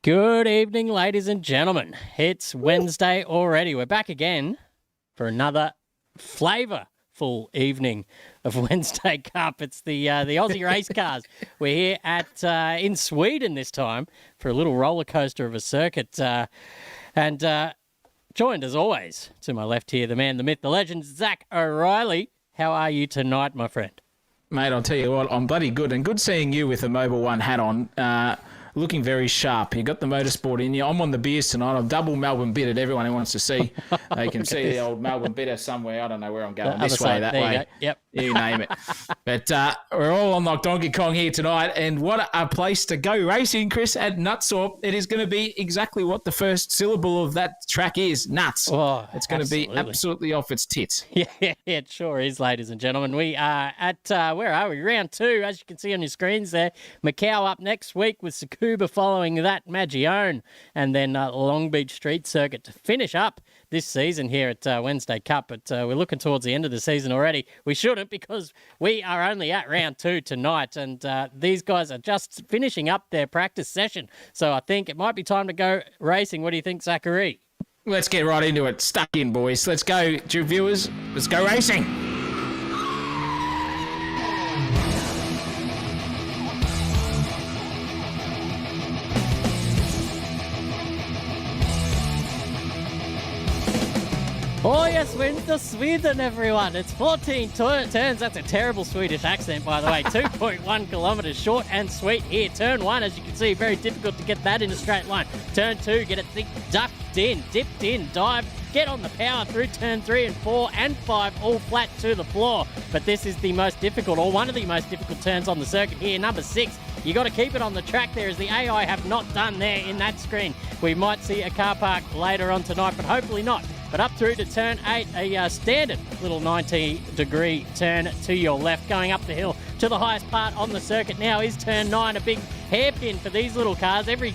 Good evening, ladies and gentlemen. It's Wednesday already. We're back again for another flavourful evening of Wednesday Cup. It's the Aussie race cars. We're here at in Sweden this time for a little roller coaster of a circuit, and joined as always to my left here, the man, the myth, the legend, Zach O'Reilly. How are you tonight, my friend? Mate, I'll tell you what, I'm bloody good. And good seeing you with the Mobile One hat on. Looking very sharp. You got the motorsport in you. I'm on the beers tonight. I'm double Melbourne bitted. Everyone who wants to see, they can see the old Melbourne bitter somewhere. I don't know where I'm going. This way, that way. Yep. You name it. But we're all on like Donkey Kong here tonight. And what a place to go racing, Chris, at Knutstorp. It is going to be exactly what the first syllable of that track is, nuts. Oh, it's going to be absolutely off its tits. Yeah, it sure is, ladies and gentlemen. We are at, where are we? Round 2, as you can see on your screens there. Macau up next week with Tsukuba following that, Magione, and then Long Beach Street Circuit to finish up this season here at Wednesday Cup. But we're looking towards the end of the season already. We shouldn't, because we are only at round 2 tonight, and these guys are just finishing up their practice session. So I think it might be time to go racing. What do you think, Zachary? Let's get right into it. Stuck in, boys. Let's go, viewers. Let's go racing. Oh yes, we're into Sweden, everyone. It's 14 turns. That's a terrible Swedish accent, by the way. 2.1 kilometres, short and sweet here. Turn 1, as you can see, very difficult to get that in a straight line. Turn 2, get it ducked in, dipped in, dive, get on the power through turn 3 and 4 and 5, all flat to the floor. But this is the most difficult, or one of the most difficult turns on the circuit here. Number 6. You got to keep it on the track there, as the AI have not done there in that screen. We might see a car park later on tonight, but hopefully not. But up through to turn 8, a standard little 90-degree turn to your left, going up the hill to the highest part on the circuit now is turn 9, a big hairpin for these little cars. Every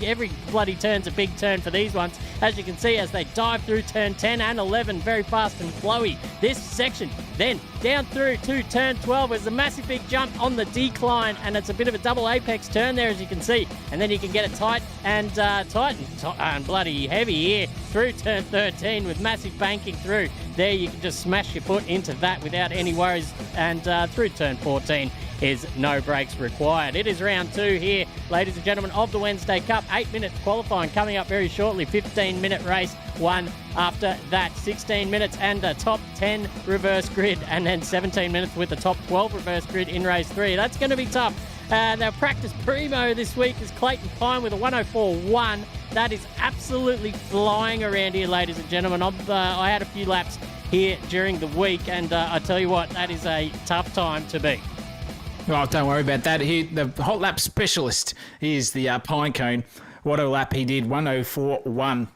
bloody turn's a big turn for these ones, as you can see, as they dive through turn 10 and 11, very fast and flowy, this section. Then down through to turn 12 is a massive big jump on the decline, and it's a bit of a double apex turn there, as you can see. And then you can get it tight and bloody heavy here through turn 13 with massive banking through. There you can just smash your foot into that without any worries, and through turn 14 is no brakes required. It is round 2 here, ladies and gentlemen, of the Wednesday Cup. 8-minute qualifying coming up very shortly. 15-minute race, 1 after that. 16 minutes and a top 10 reverse grid, and then 17 minutes with the top 12 reverse grid in race 3. That's going to be tough. Their practice primo this week is Clayton Pine with a 104.1. That is absolutely flying around here, ladies and gentlemen. I had a few laps here during the week, and I tell you what, that is a tough time to beat. Oh, don't worry about that. The hot lap specialist is the Pinecone. What a lap he did, 104.1.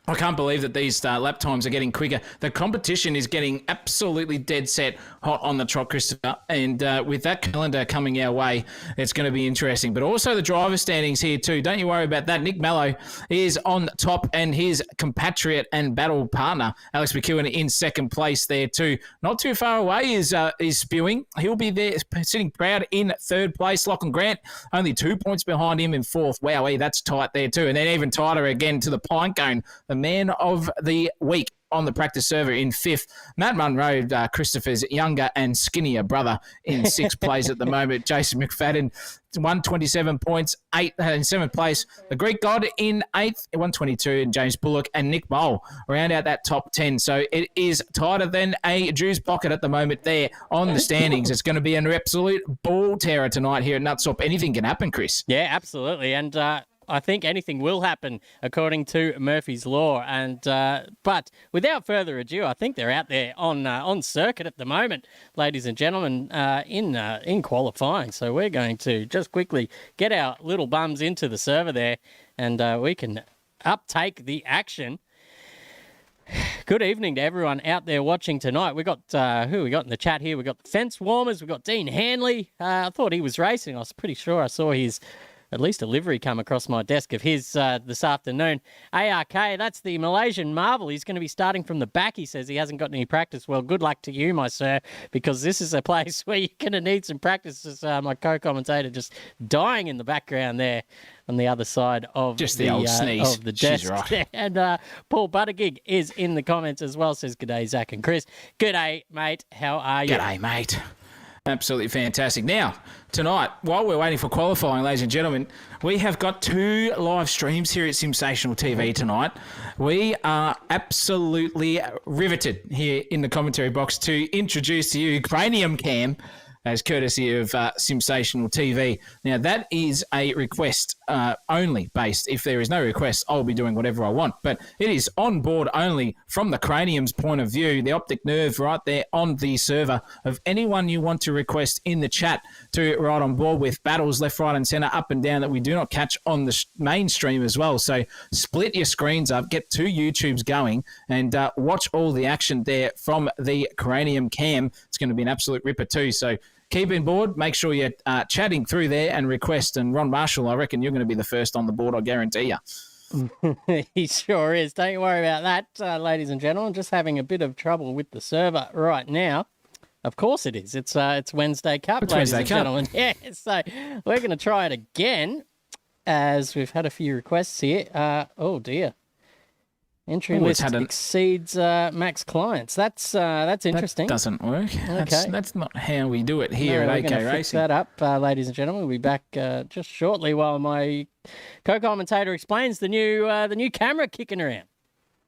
I can't believe that these lap times are getting quicker. The competition is getting absolutely dead set hot on the trot, Christopher. And with that calendar coming our way, it's going to be interesting. But also the driver standings here too. Don't you worry about that. Nick Mello is on top, and his compatriot and battle partner, Alex McEwen, in second place there too. Not too far away is Spewing. He'll be there sitting proud in third place. Lachlan Grant only 2 points behind him in fourth. Wowee, that's tight there too. And then even tighter again to the Pinecone, the man of the week on the practice server in fifth. Matt Munro, Christopher's younger and skinnier brother, in sixth place at the moment. Jason McFadden, 127 points, in seventh place. The Greek God in eighth, 122, and James Bullock and Nick Mole round out that top 10. So it is tighter than a Jew's pocket at the moment there on the standings. It's going to be an absolute ball terror tonight here at Knutstorp. Anything can happen, Chris. Yeah, absolutely. And I think anything will happen according to Murphy's Law. And but without further ado, I think they're out there on circuit at the moment, ladies and gentlemen, in qualifying. So we're going to just quickly get our little bums into the server there, and we can uptake the action. Good evening to everyone out there watching tonight. We got who we got in the chat here. We got the Fence Warmers. We got Dean Hanley. I thought he was racing. I was pretty sure I saw his at least a livery come across my desk of his this afternoon. ARK, that's the Malaysian Marvel. He's going to be starting from the back. He says he hasn't got any practice. Well, good luck to you, my sir, because this is a place where you're going to need some practice. As my co-commentator just dying in the background there on the other side of just the old sneeze of the desk. Right. And Paul Buttigieg is in the comments as well. Says, "G'day, Zach and Chris." G'day, mate. How are you? G'day, mate. Absolutely fantastic. Now, tonight, while we're waiting for qualifying, ladies and gentlemen, we have got 2 live streams here at Sensational TV tonight. We are absolutely riveted here in the commentary box to introduce to you Cranium Cam, as courtesy of Sensational TV. Now, that is a request only based. If there is no request, I'll be doing whatever I want. But it is on board only from the Cranium's point of view, the optic nerve right there on the server of anyone you want to request in the chat to ride on board with battles left, right and centre, up and down that we do not catch on the main stream as well. So split your screens up, get 2 YouTubes going and watch all the action there from the Cranium Cam. It's going to be an absolute ripper too. So keep in board. Make sure you're chatting through there and request. And Ron Marshall, I reckon you're going to be the first on the board, I guarantee you. He sure is. Don't you worry about that, ladies and gentlemen. Just having a bit of trouble with the server right now. Of course it is. It's Wednesday Cup, ladies and gentlemen. Yeah, so we're going to try it again as we've had a few requests here. Oh, dear. Entry list exceeds max clients. That's interesting. That doesn't work. Okay. That's not how we do it here at AK Racing. Fix that up, ladies and gentlemen. We'll be back just shortly while my co-commentator explains the new camera kicking around.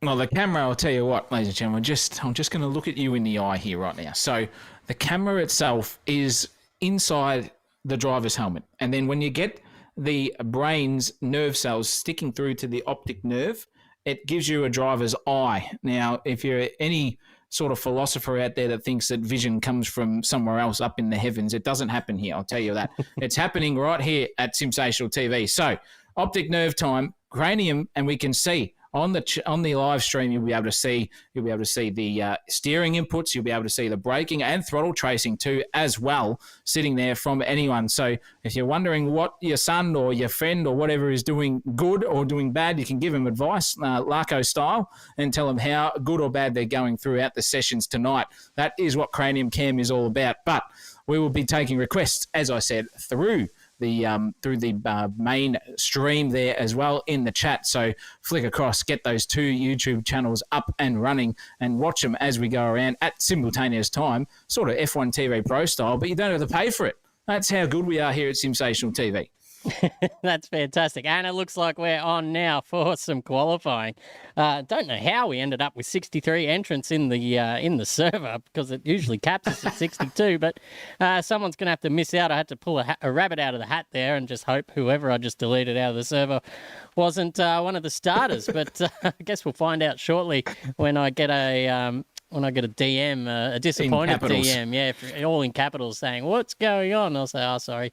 Well, the camera, I'll tell you what, ladies and gentlemen, I'm just going to look at you in the eye here right now. So the camera itself is inside the driver's helmet. And then when you get the brain's nerve cells sticking through to the optic nerve, it gives you a driver's eye. Now, if you're any sort of philosopher out there that thinks that vision comes from somewhere else up in the heavens, it doesn't happen here, I'll tell you that. It's happening right here at Sensational TV. So, optic nerve time, Cranium, and we can see on the live stream, you'll be able to see the steering inputs, you'll be able to see the braking and throttle tracing too as well, sitting there from anyone. So if you're wondering what your son or your friend or whatever is doing good or doing bad, you can give them advice, Larko style, and tell them how good or bad they're going throughout the sessions tonight. That is what Cranium Cam is all about. But we will be taking requests, as I said, through the main stream there as well in the chat. So flick across, get those 2 YouTube channels up and running and watch them as we go around at simultaneous time, sort of F1 TV Pro style, but you don't have to pay for it. That's how good we are here at Sensational TV. That's fantastic. And it looks like we're on now for some qualifying. Don't know how we ended up with 63 entrants in the server, because it usually caps us at 62, but someone's going to have to miss out. I had to pull a rabbit out of the hat there and just hope whoever I just deleted out of the server wasn't one of the starters. But I guess we'll find out shortly when I get a DM, a disappointed DM, yeah, all in capitals, saying, "What's going on?" I'll say, "Oh, sorry,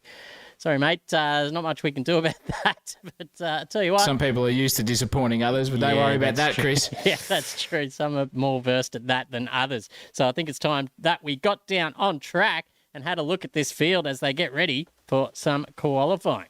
mate. There's not much we can do about that." But I tell you what, some people are used to disappointing others, but don't worry about that, true. Chris. Yeah, that's true. Some are more versed at that than others. So I think it's time that we got down on track and had a look at this field as they get ready for some qualifying.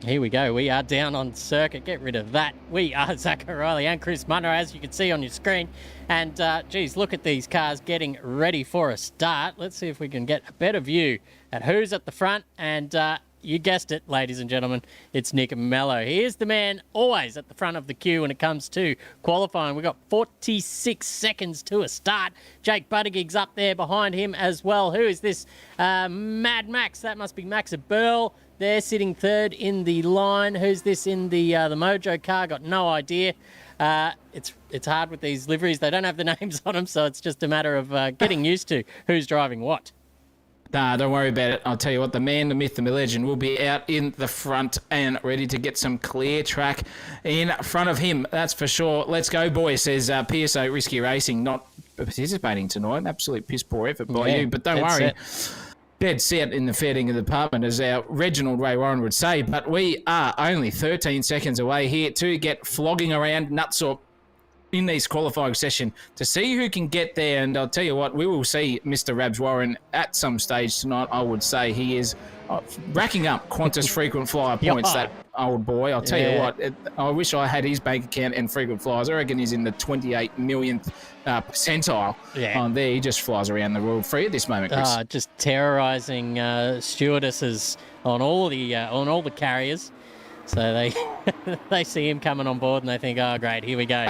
Here we go. We are down on circuit. Get rid of that. We are Zach O'Reilly and Chris Munro, as you can see on your screen. And, geez, look at these cars getting ready for a start. Let's see if we can get a better view at who's at the front. And you guessed it, ladies and gentlemen, it's Nick Mello. He is the man always at the front of the queue when it comes to qualifying. We've got 46 seconds to a start. Jake Buttigieg's up there behind him as well. Who is this? Mad Max. That must be Max Burl. They're sitting third in the line. Who's this in the Mojo car? Got no idea. It's hard with these liveries. They don't have the names on them, so it's just a matter of getting used to who's driving what. Nah, don't worry about it. I'll tell you what, the man, the myth, the legend will be out in the front and ready to get some clear track in front of him. That's for sure. Let's go, boys, says PSO Risky Racing, not participating tonight. Absolute piss poor effort by you, but don't worry. Dead set in the fitting department, as our Reginald Ray Warren would say, but we are only 13 seconds away here to get flogging around Knutstorp in these qualifying session to see who can get there. And I'll tell you what, we will see Mr. Rabs Warren at some stage tonight. I would say he is racking up Qantas frequent flyer points, that old boy. I'll tell you what, I wish I had his bank account and frequent flyers. I reckon he's in the 28 millionth percentile on there. He just flies around the world free at this moment, Chris. Just terrorising stewardesses on all the carriers. So they see him coming on board and they think, oh, great, here we go.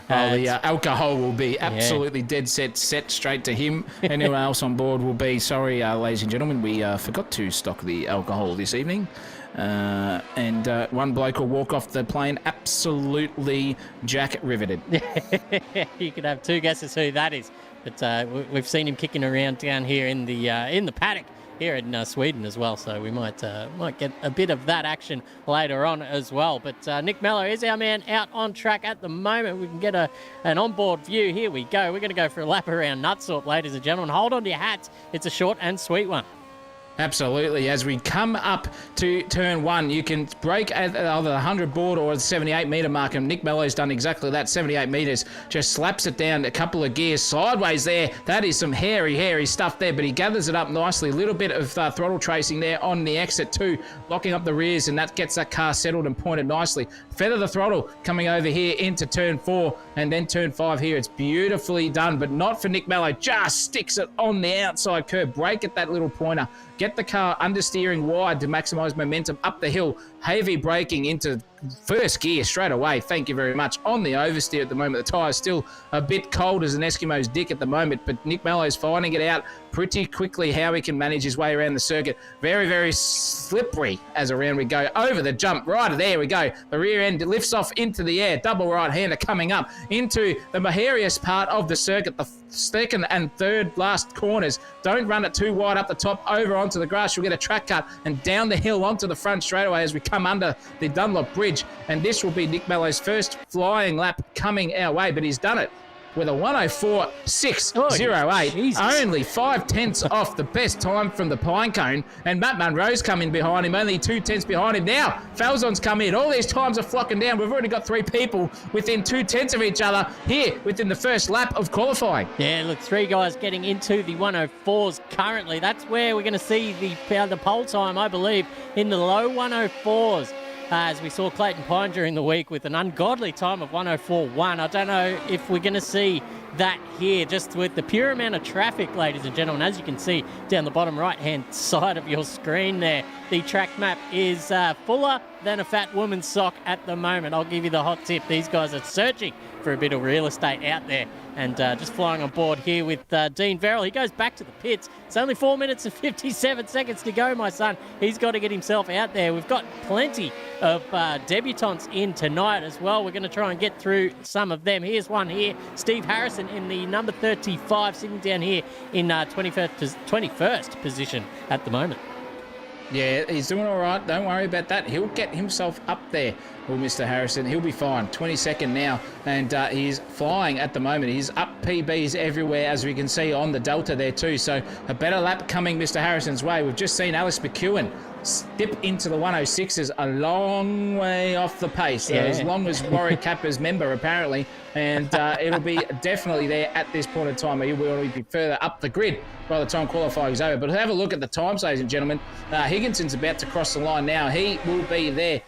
The alcohol will be absolutely dead set straight to him. Anyone else on board will be, sorry, ladies and gentlemen, we forgot to stock the alcohol this evening. And one bloke will walk off the plane absolutely jack-riveted. You could have two guesses who that is. But we've seen him kicking around down here in the paddock here in Sweden as well, so we might get a bit of that action later on as well. But Nick Mello is our man out on track at the moment. We can get an onboard view. Here we go. We're going to go for a lap around Knutstorp, ladies and gentlemen. Hold on to your hats. It's a short and sweet one. Absolutely. As we come up to turn one, you can brake at either the 100 board or the 78 metre mark, and Nick Mello's done exactly that. 78 metres, just slaps it down a couple of gears sideways there. That is some hairy stuff there, but he gathers it up nicely. A little bit of throttle tracing there on the exit too, locking up the rears, and that gets that car settled and pointed nicely. Feather the throttle coming over here into turn 4 and then turn 5 here. It's beautifully done, but not for Nick Mello. Just sticks it on the outside curve. Brake at that little pointer. Get the car understeering wide to maximise momentum up the hill. Heavy braking into first gear straight away. Thank you very much. On the oversteer at the moment. The tyre's still a bit cold as an Eskimo's dick at the moment, but Nick Mello's finding it out pretty quickly how he can manage his way around the circuit. Very slippery as around we go. Over the jump. Right, there we go. The rear end lifts off into the air. Double right-hander coming up into the hairiest part of the circuit. The second and third last corners. Don't run it too wide up the top. Over onto the grass. You'll get a track cut and down the hill onto the front straightaway as we come under the Dunlop Bridge. And this will be Nick Mello's first flying lap coming our way, but he's done it with a 104.608, only 5/10 off the best time from the Pinecone. And Matt Munro's come in behind him, only 2/10 behind him. Now, Falzon's come in. All these times are flocking down. We've already got 3 people within 2/10 of each other here within the first lap of qualifying. Yeah, look, 3 guys getting into the 104s currently. That's where we're going to see the pole time, I believe, in the low 104s. As we saw Clayton Pine during the week with an ungodly time of 104.1. I don't know if we're going to see that here, just with the pure amount of traffic, ladies and gentlemen. As you can see down the bottom right-hand side of your screen there, the track map is fuller than a fat woman's sock at the moment. I'll give you the hot tip. These guys are searching for a bit of real estate out there. And just flying on board here with Dean Verrill. He goes back to the pits. It's only 4 minutes and 57 seconds to go, my son. He's got to get himself out there. We've got plenty of debutants in tonight as well. We're going to try and get through some of them. Here's one here. Steve Harrison in the number 35, sitting down here in 21st position at the moment. Yeah, he's doing all right. Don't worry about that. He'll get himself up there. Well, Mr. Harrison, he'll be fine. 22nd now, and he's flying at the moment. He's up PBs everywhere, as we can see on the Delta there too. So a better lap coming Mr. Harrison's way. We've just seen Alice McEwen dip into the 106s a long way off the pace, as long as Warwick Kappa's member apparently, and it'll be definitely there at this point in time. He will be further up the grid by the time qualifying is over. But have a look at the times, ladies and gentlemen. Higginson's about to cross the line now. He will be there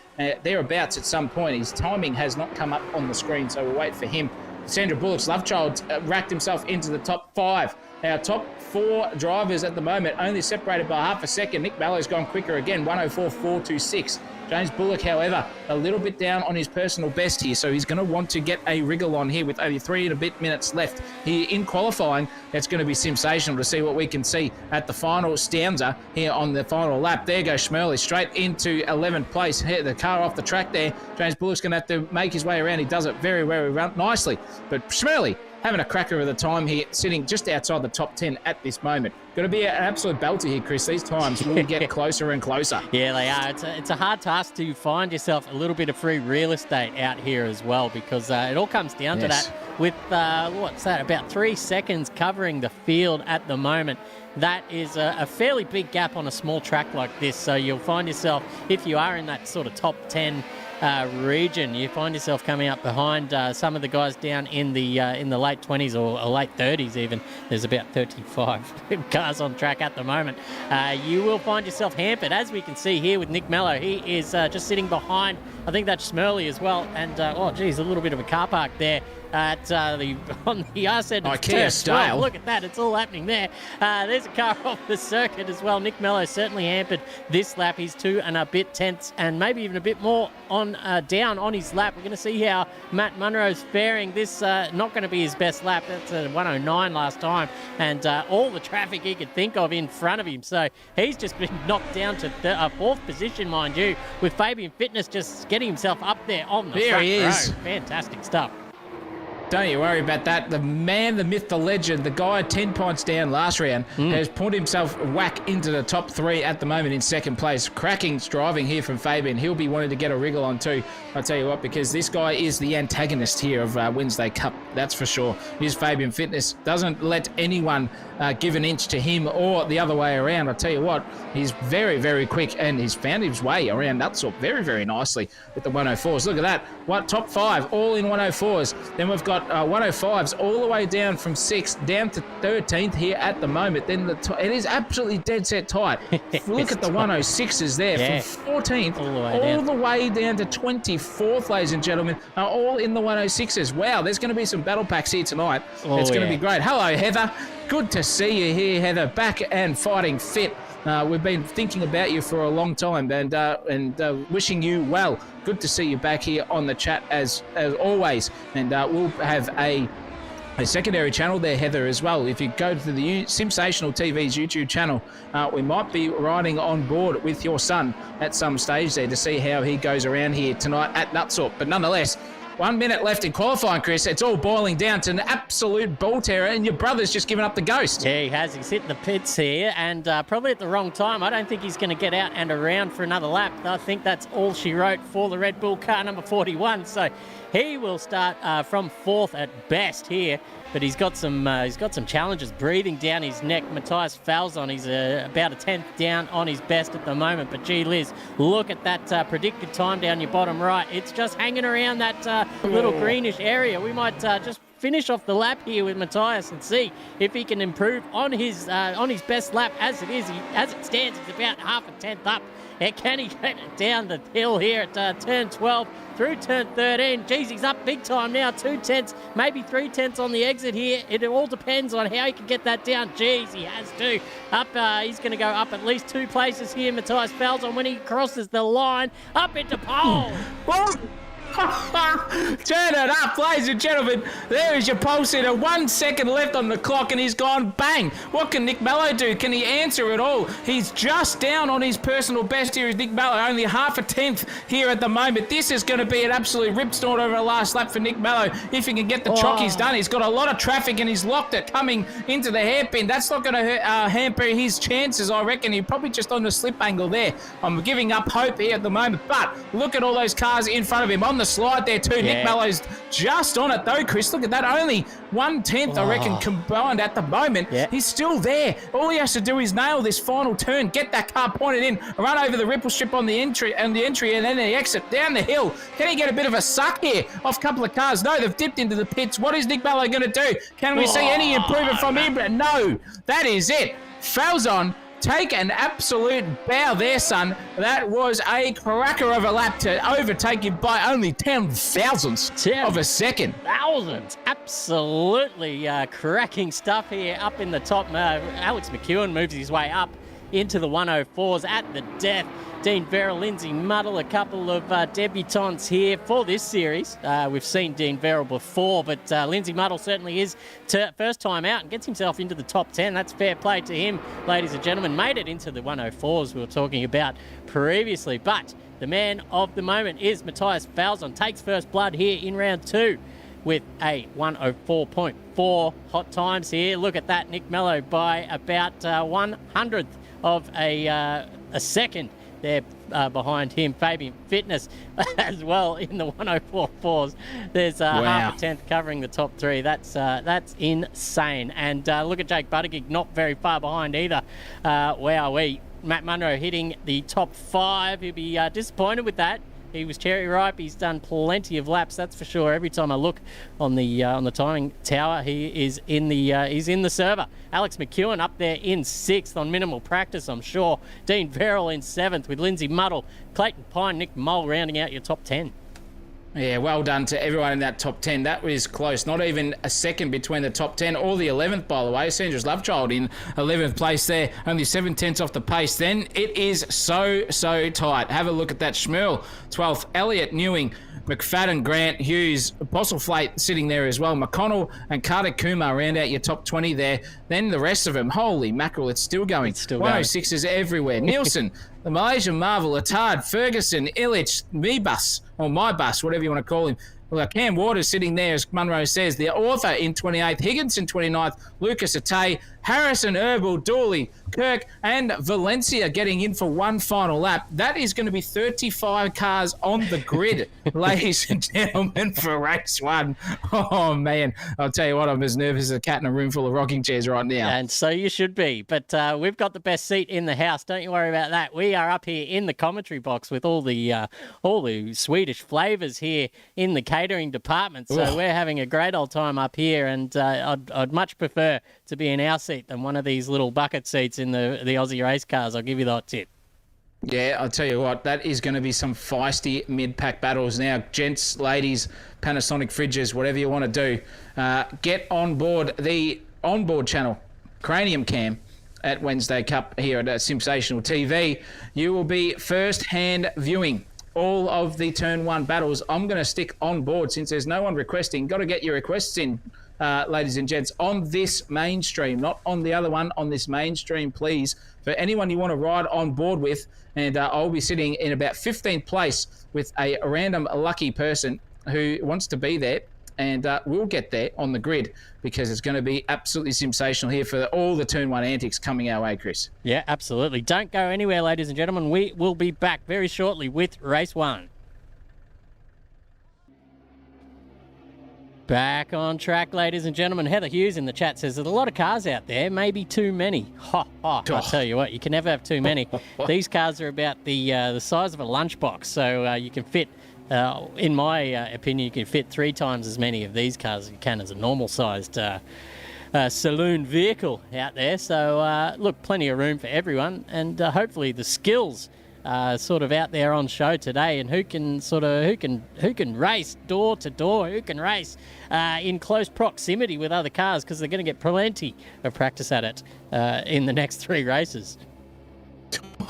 thereabouts at some point. His timing has not come up on the screen, so we'll wait for him. Sandra Bullock's love child racked himself into the top 5. Our top 4 drivers at the moment only separated by half a second. Nick Mello's gone quicker again, 104.426. James Bullock, however, a little bit down on his personal best here, so he's going to want to get a wriggle on here with only 3 and a bit minutes left here in qualifying. It's going to be sensational to see what we can see at the final stanza here on the final lap. There goes Schmerley straight into 11th place. Hit the car off the track there. James Bullock's going to have to make his way around. He does it very nicely. But Schmerley having a cracker of the time here, sitting just outside the top 10 at this moment. Going to be an absolute belter here, Chris. These times will get closer and closer. Yeah, they are. It's a hard task to find yourself a little bit of free real estate out here as well, because it all comes down to that with, what's that, about 3 seconds covering the field at the moment. That is a fairly big gap on a small track like this, so you'll find yourself, if you are in that sort of top 10 region. You find yourself coming up behind some of the guys down in the late 20s or late 30s even. There's about 35 cars on track at the moment. You will find yourself hampered, as we can see here with Nick Mello. He is just sitting behind, I think that's Schmerley as well. And, oh, geez, a little bit of a car park there at on the RZ. IKEA style. Look at that. It's all happening there. There's a car off the circuit as well. Nick Mello certainly hampered this lap. He's 2 and a bit tenths and maybe even a bit more on down on his lap. We're going to see how Matt Munro's faring. This not going to be his best lap. That's a 109 last time. And all the traffic he could think of in front of him. So he's just been knocked down to 4th position, mind you, with Fabian Fitness just getting himself up there on the front row. Fantastic stuff. Don't you worry about that. The man, the myth, the legend, the guy 10 points down last round has put himself whack into the top 3 at the moment in 2nd place. Cracking driving here from Fabian. He'll be wanting to get a wriggle on too, I'll tell you what, because this guy is the antagonist here of Wednesday Cup, that's for sure. His Fabian Fitness doesn't let anyone give an inch to him or the other way around. I'll tell you what, he's very, very quick and he's found his way around Knutstorp very, very nicely with the 104s. Look at that. What, top 5, all in 104s. Then we've got 105s all the way down from 6th down to 13th here at the moment. Then it is absolutely dead set tight. Look at the 106s there from 14th all the way down to 24th, ladies and gentlemen, are all in the 106s. Wow, there's going to be some battle packs here tonight. It's going to be great. Hello, Heather. Good to see you here, Heather, back and fighting fit. We've been thinking about you for a long time and wishing you well. Good to see you back here on the chat as always. And we'll have a secondary channel there, Heather, as well. If you go to the Simsational TV's YouTube channel, we might be riding on board with your son at some stage there to see how he goes around here tonight at Knutstorp. But nonetheless, 1 minute left in qualifying, Chris. It's all boiling down to an absolute ball terror, and your brother's just given up the ghost. Yeah, he has. He's hitting the pits here, and probably at the wrong time. I don't think he's going to get out and around for another lap. I think that's all she wrote for the Red Bull car number 41. So he will start from 4th at best here. But he's got some challenges breathing down his neck. Matthias Falzon, he's about a 10th down on his best at the moment. But gee, Liz, look at that predicted time down your bottom right. It's just hanging around that little greenish area. We might just finish off the lap here with Matthias and see if he can improve on his best lap as it is. As it stands, he's about half a tenth up. Can he get it down the hill here at turn 12 through turn 13? Geez, he's up big time now. 2 tenths, maybe 3 tenths on the exit here. It all depends on how he can get that down. Geez, he has to. He's going to go up at least 2 places here. Matthias Falzon when he crosses the line up into pole. Turn it up, ladies and gentlemen. There is your pole sitter. 1 second left on the clock and he's gone bang. What can Nick Mello do? Can he answer at all? He's just down on his personal best here. Is Nick Mello only half a tenth here at the moment? This is going to be an absolute ripstart over the last lap for Nick Mello. If he can get the chockies done, he's got a lot of traffic and he's locked it coming into the hairpin. That's not going to hamper his chances, I reckon. He's probably just on the slip angle there. I'm giving up hope here at the moment, but look at all those cars in front of him on the slide there too. Nick Mello's just on it though, Chris. Look at that. Only 1/10, I reckon, combined at the moment. He's still there. All he has to do is nail this final turn, get that car pointed in, run over the ripple strip on the entry, and then the exit down the hill. Can he get a bit of a suck here off a couple of cars? No, they've dipped into the pits. What is Nick Mello going to do? Can we see any improvement from him? No, that is it. Falzon, take an absolute bow there, son. That was a cracker of a lap to overtake him by only 10 thousandths of a second. Thousands. Absolutely cracking stuff here up in the top. Alex McEwen moves his way up into the 104s at the death. Dean Verrill, Lindsay Muddle, a couple of debutants here for this series. We've seen Dean Verrill before, but Lindsay Muddle certainly is first time out and gets himself into the top 10. That's fair play to him, ladies and gentlemen. Made it into the 104s we were talking about previously, but the man of the moment is Matthias Falzon. Takes first blood here in round 2 with a 104.4 hot times here. Look at that, Nick Mello by about 1/100th of a second. There behind him, Fabian Fitness as well in the 104.4s. There's half a tenth covering the top 3. That's insane. And look at Jake Buttigieg, not very far behind either. Matt Munro hitting the top 5. He'll be disappointed with that. He was cherry ripe. He's done plenty of laps, that's for sure. Every time I look on the timing tower, he is in the server. Alex McEwen up there in 6th on minimal practice, I'm sure. Dean Verrill in 7th with Lindsay Muddle, Clayton Pine, Nick Mole rounding out your top 10. Yeah, well done to everyone in that top 10. That was close. Not even a second between the top 10 or the 11th, by the way. Sandra's Lovechild in 11th place there. Only 7/10 off the pace. Then it is so tight. Have a look at that. Schmerl, 12th. Elliot Newing, McFadden, Grant, Hughes, Postlethwaite sitting there as well. McConnell and Carter Kumar round out your top 20 there. Then the rest of them, holy mackerel, it's still going. 106s everywhere. Nielsen, the Malaysian Marvel, Attard, Ferguson, Illich, Me-Bus, or My Bus, whatever you want to call him. Well, Cam Waters sitting there, as Munro says. The author in 28th, Higgins in 29th, Lucas Atay, Harrison, Herbal, Dooley, Kirk, and Valencia getting in for one final lap. That is going to be 35 cars on the grid, ladies and gentlemen, for race 1. Oh, man. I'll tell you what, I'm as nervous as a cat in a room full of rocking chairs right now. And so you should be. But we've got the best seat in the house. Don't you worry about that. We are up here in the commentary box with all the Swedish flavours here in the catering department. So we're having a great old time up here, and I'd much prefer to be in our seat than one of these little bucket seats in the Aussie race cars. I'll give you that tip. Yeah, I'll tell you what, that is going to be some feisty mid-pack battles now. Gents, ladies, Panasonic fridges, whatever you want to do, get on board the onboard channel, Cranium Cam, at Wednesday Cup here at Sensational TV. You will be first-hand viewing all of the Turn 1 battles. I'm going to stick on board since there's no one requesting. Got to get your requests in, ladies and gents, on this mainstream, not on the other one, on this mainstream, please. For anyone you want to ride on board with, and I'll be sitting in about 15th place with a random lucky person who wants to be there, and we'll get there on the grid because it's going to be absolutely sensational here for all the Turn 1 antics coming our way, Chris. Yeah, absolutely. Don't go anywhere, ladies and gentlemen. We will be back very shortly with Race 1. Back on track, ladies and gentlemen. Heather Hughes in the chat says there's a lot of cars out there, maybe too many. I tell you what, you can never have too many. These cars are about the size of a lunchbox, so you can fit, in my opinion, you can fit 3 times as many of these cars as you can as a normal-sized saloon vehicle out there. So, look, plenty of room for everyone, and hopefully the skills sort of out there on show today, and who can race door to door, who can race in close proximity with other cars, because they're going to get plenty of practice at it in the next 3 races.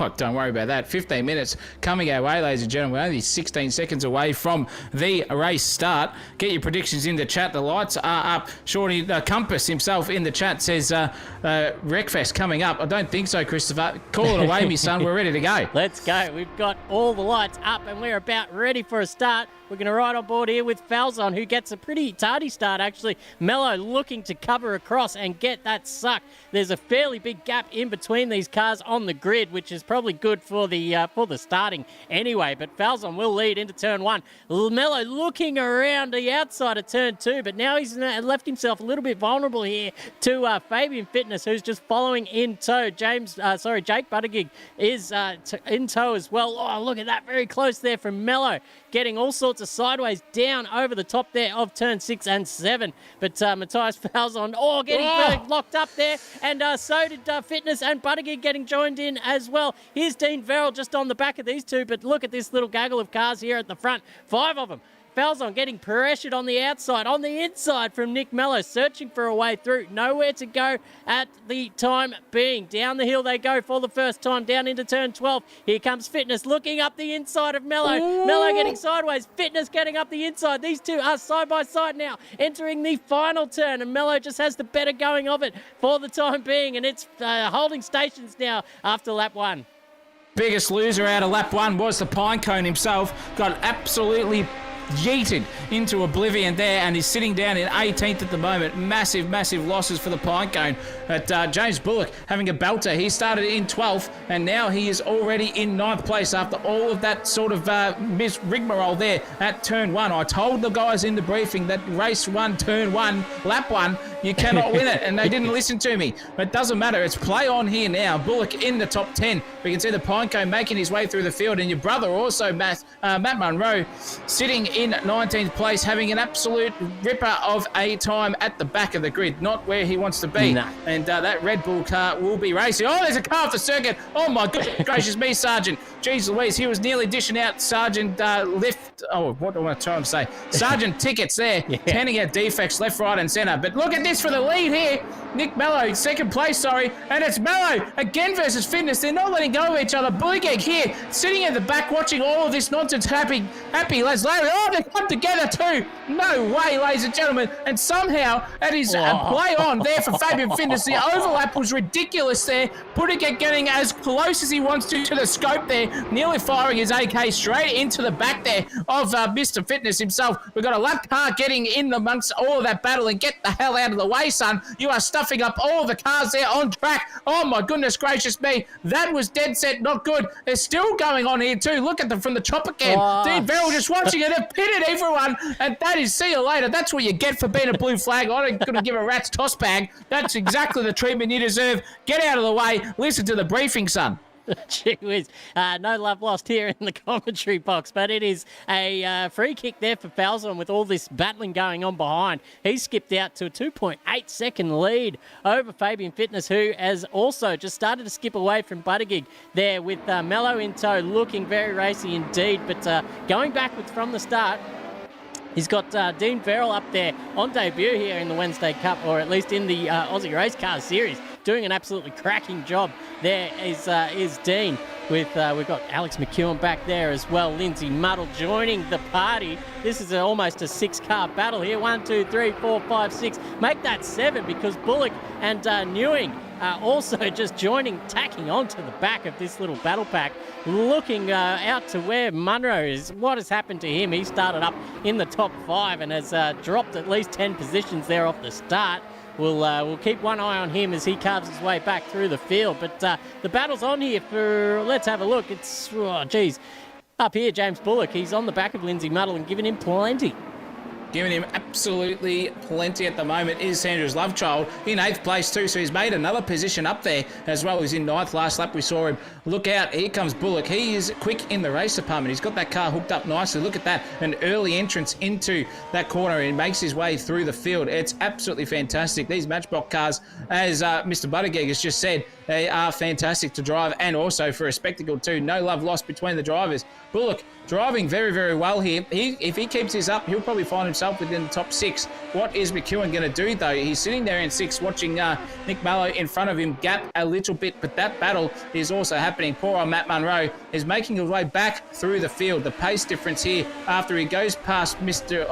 Oh, don't worry about that. 15 minutes coming our way, ladies and gentlemen. We're only 16 seconds away from the race start. Get your predictions in the chat. The lights are up. Shorty Compass himself in the chat says Wreckfest coming up. I don't think so, Christopher. Call it away, me son. We're ready to go. Let's go. We've got all the lights up and we're about ready for a start. We're going to ride on board here with Falzon, who gets a pretty tardy start, actually. Mello looking to cover across and get that suck. There's a fairly big gap in between these cars on the grid, which is probably good for the starting anyway. But Falzon will lead into turn 1. Mello looking around the outside of turn 2, but now he's left himself a little bit vulnerable here to Fabian Fitness, who's just following in tow. Jake Buttigieg is in tow as well. Oh, look at that, very close there from Mello, getting all sorts of sideways down over the top there of turn 6 and 7. But Matthias Falzon, getting locked up there, and so did Fitness and Buttigieg getting joined in as well. Here's Dean Verrill just on the back of these two, but look at this little gaggle of cars here at the front. 5 of them. Falzon getting pressured on the outside, on the inside from Nick Mello, searching for a way through. Nowhere to go at the time being. Down the hill they go for the first time, down into turn 12. Here comes Fitness looking up the inside of Mello. Ooh. Mello getting sideways, Fitness getting up the inside. These two are side by side now, entering the final turn, and Mello just has the better going of it for the time being, and it's holding stations now after lap 1. Biggest loser out of lap 1 was the Pinecone himself. Got absolutely yeeted into oblivion there, and he's sitting down in 18th at the moment. Massive losses for the Pinecone. But James Bullock having a belter. He started in 12th, and now he is already in 9th place after all of that sort of rigmarole there at turn 1. I told the guys in the briefing that race 1, turn 1, lap 1 You cannot win it. And they didn't listen to me. But it doesn't matter. It's play on here now. Bullock in the top 10. We can see the Pinecone making his way through the field. And your brother also, Matt Munro, sitting in 19th place, having an absolute ripper of a time at the back of the grid. Not where he wants to be. No. And that Red Bull car will be racing. Oh, there's a car off the circuit. Oh, my goodness gracious me, Sergeant. Jeez Louise, he was nearly dishing out Sergeant what do I want to try and say? Sergeant tickets there, handing out defects left, right and centre. But look at this for the lead here. Nick Mello, second place, sorry. And it's Mello again versus Fitness. They're not letting go of each other. Bullygig here, sitting at the back watching all of this nonsense. Happy Les Larry. Oh, they come together too. No way, ladies and gentlemen. And somehow, at his play on there for Fabian Fitness, the overlap was ridiculous there. Bullygig getting as close as he wants to the scope there, nearly firing his AK straight into the back there of Mr. Fitness himself. We've got a lap car getting in amongst all of that battle, and get the hell out of the way, son. You are stuffing up all the cars there on track. Oh my goodness gracious me. That was dead set not good. They're still going on here too. Look at them from the top again. Dean Verrill just watching it. They've pitted everyone, and that is see you later. That's what you get for being a blue flag. I don't gonna give a rat's toss bag. That's exactly the treatment you deserve. Get out of the way. Listen to the briefing, son. Gee whiz. No love lost here in the commentary box, but it is a free kick there for Falzon with all this battling going on behind. He skipped out to a 2.8 second lead over Fabian Fitness, who has also just started to skip away from Buttigieg there with Mello in tow, looking very racy indeed, but going backwards from the start. He's got Dean Verrill up there on debut here in the Wednesday Cup, or at least in the Aussie Race Car Series, doing an absolutely cracking job. There is Dean with we've got Alex McEwen back there as well. Lindsay Muddle joining the party. This is almost a 6-car battle here. 1, 2, 3, 4, 5, 6. Make that 7 because Bullock and Newing also just tacking onto the back of this little battle pack, looking out to where Munro is. What has happened to him? He started up in the top 5 and has dropped at least 10 positions there off the start. We'll keep one eye on him as he carves his way back through the field. But the battle's on here for, let's have a look. It's, up here, James Bullock. He's on the back of Lindsay Muddle and giving him plenty. Giving him absolutely plenty at the moment is Sandra's love child in 8th place too, so he's made another position up there as well. He's in 9th. Last lap we saw him. Look out, here comes Bullock. He is quick in the race department. He's got that car hooked up nicely. Look at that, an early entrance into that corner and makes his way through the field. It's absolutely fantastic. These Matchbox cars, as Mr. Buttigieg has just said, they are fantastic to drive and also for a spectacle too. No love lost between the drivers. Bullock driving very, very well here. If he keeps this up, he'll probably find himself within the top 6. What is McEwen going to do, though? He's sitting there in 6th, watching Nick Mello in front of him gap a little bit, but that battle is also happening. Poor old Matt Munro is making his way back through the field. The pace difference here after he goes past Mr.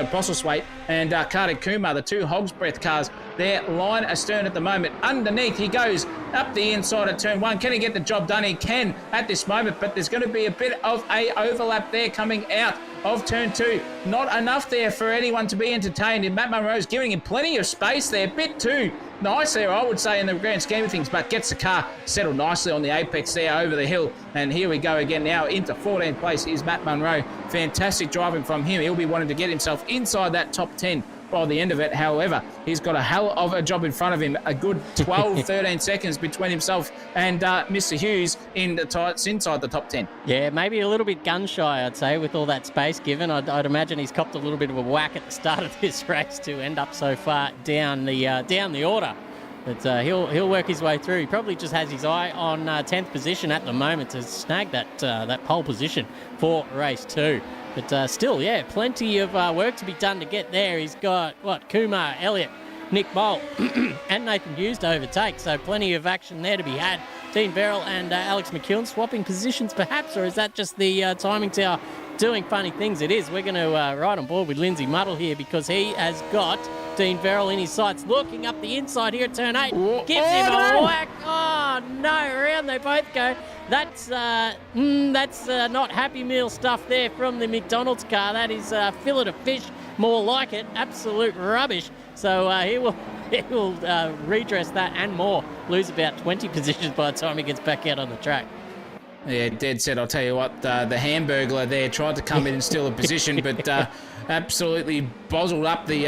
Bosselthwaite and Kartik Kumar, the 2 Hog's Breath cars. Their line astern at the moment. Underneath, he goes up the inside of turn 1. Can he get the job done? He can at this moment, but there's going to be a bit of a overlap there coming out of turn 2. Not enough there for anyone to be entertained, and Matt Munro's giving him plenty of space there. Bit too nice there, I would say, in the grand scheme of things, but gets the car settled nicely on the apex there over the hill. And here we go again now into 14th place is Matt Munro. Fantastic driving from him. He'll be wanting to get himself inside that top 10 by the end of it. However, he's got a hell of a job in front of him. A good 12, 13 seconds between himself and Mr. Hughes inside the top 10. Yeah, maybe a little bit gun shy, I'd say, with all that space given. I'd imagine he's copped a little bit of a whack at the start of this race to end up so far down the order. But he'll work his way through. He probably just has his eye on 10th position at the moment to snag that pole position for race 2. But still, yeah, plenty of work to be done to get there. He's got, Kumar, Elliott, Nick Bolt and Nathan Hughes to overtake. So plenty of action there to be had. Dean Verrill and Alex McEwen swapping positions perhaps, or is that just the timing tower doing funny things? It is. We're going to ride on board with Lindsay Muddle here because he has got Dean Verrill in his sights, looking up the inside here at turn 8. Gives him a whack. Oh, no, around they both go. That's not Happy Meal stuff there from the McDonald's car. That is fillet of fish, more like it. Absolute rubbish. So he will redress that and more. Lose about 20 positions by the time he gets back out on the track. Yeah, dead set. I'll tell you what, the Hamburglar there tried to come in and steal a position, but absolutely bossled up the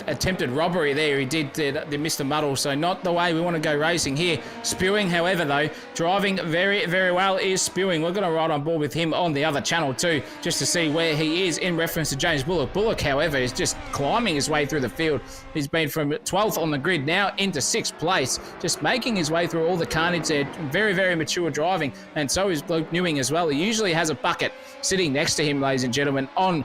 attempted robbery there. He did miss the muddle, so not the way we want to go racing here. Spewing, however, though, driving very, very well is Spewing. We're going to ride on board with him on the other channel too, just to see where he is in reference to James Bullock. Bullock, however, is just climbing his way through the field. He's been from 12th on the grid now into 6th place, just making his way through all the carnage there. Very, very mature driving, and so is Luke Newing as well. He usually has a bucket sitting next to him, ladies and gentlemen, on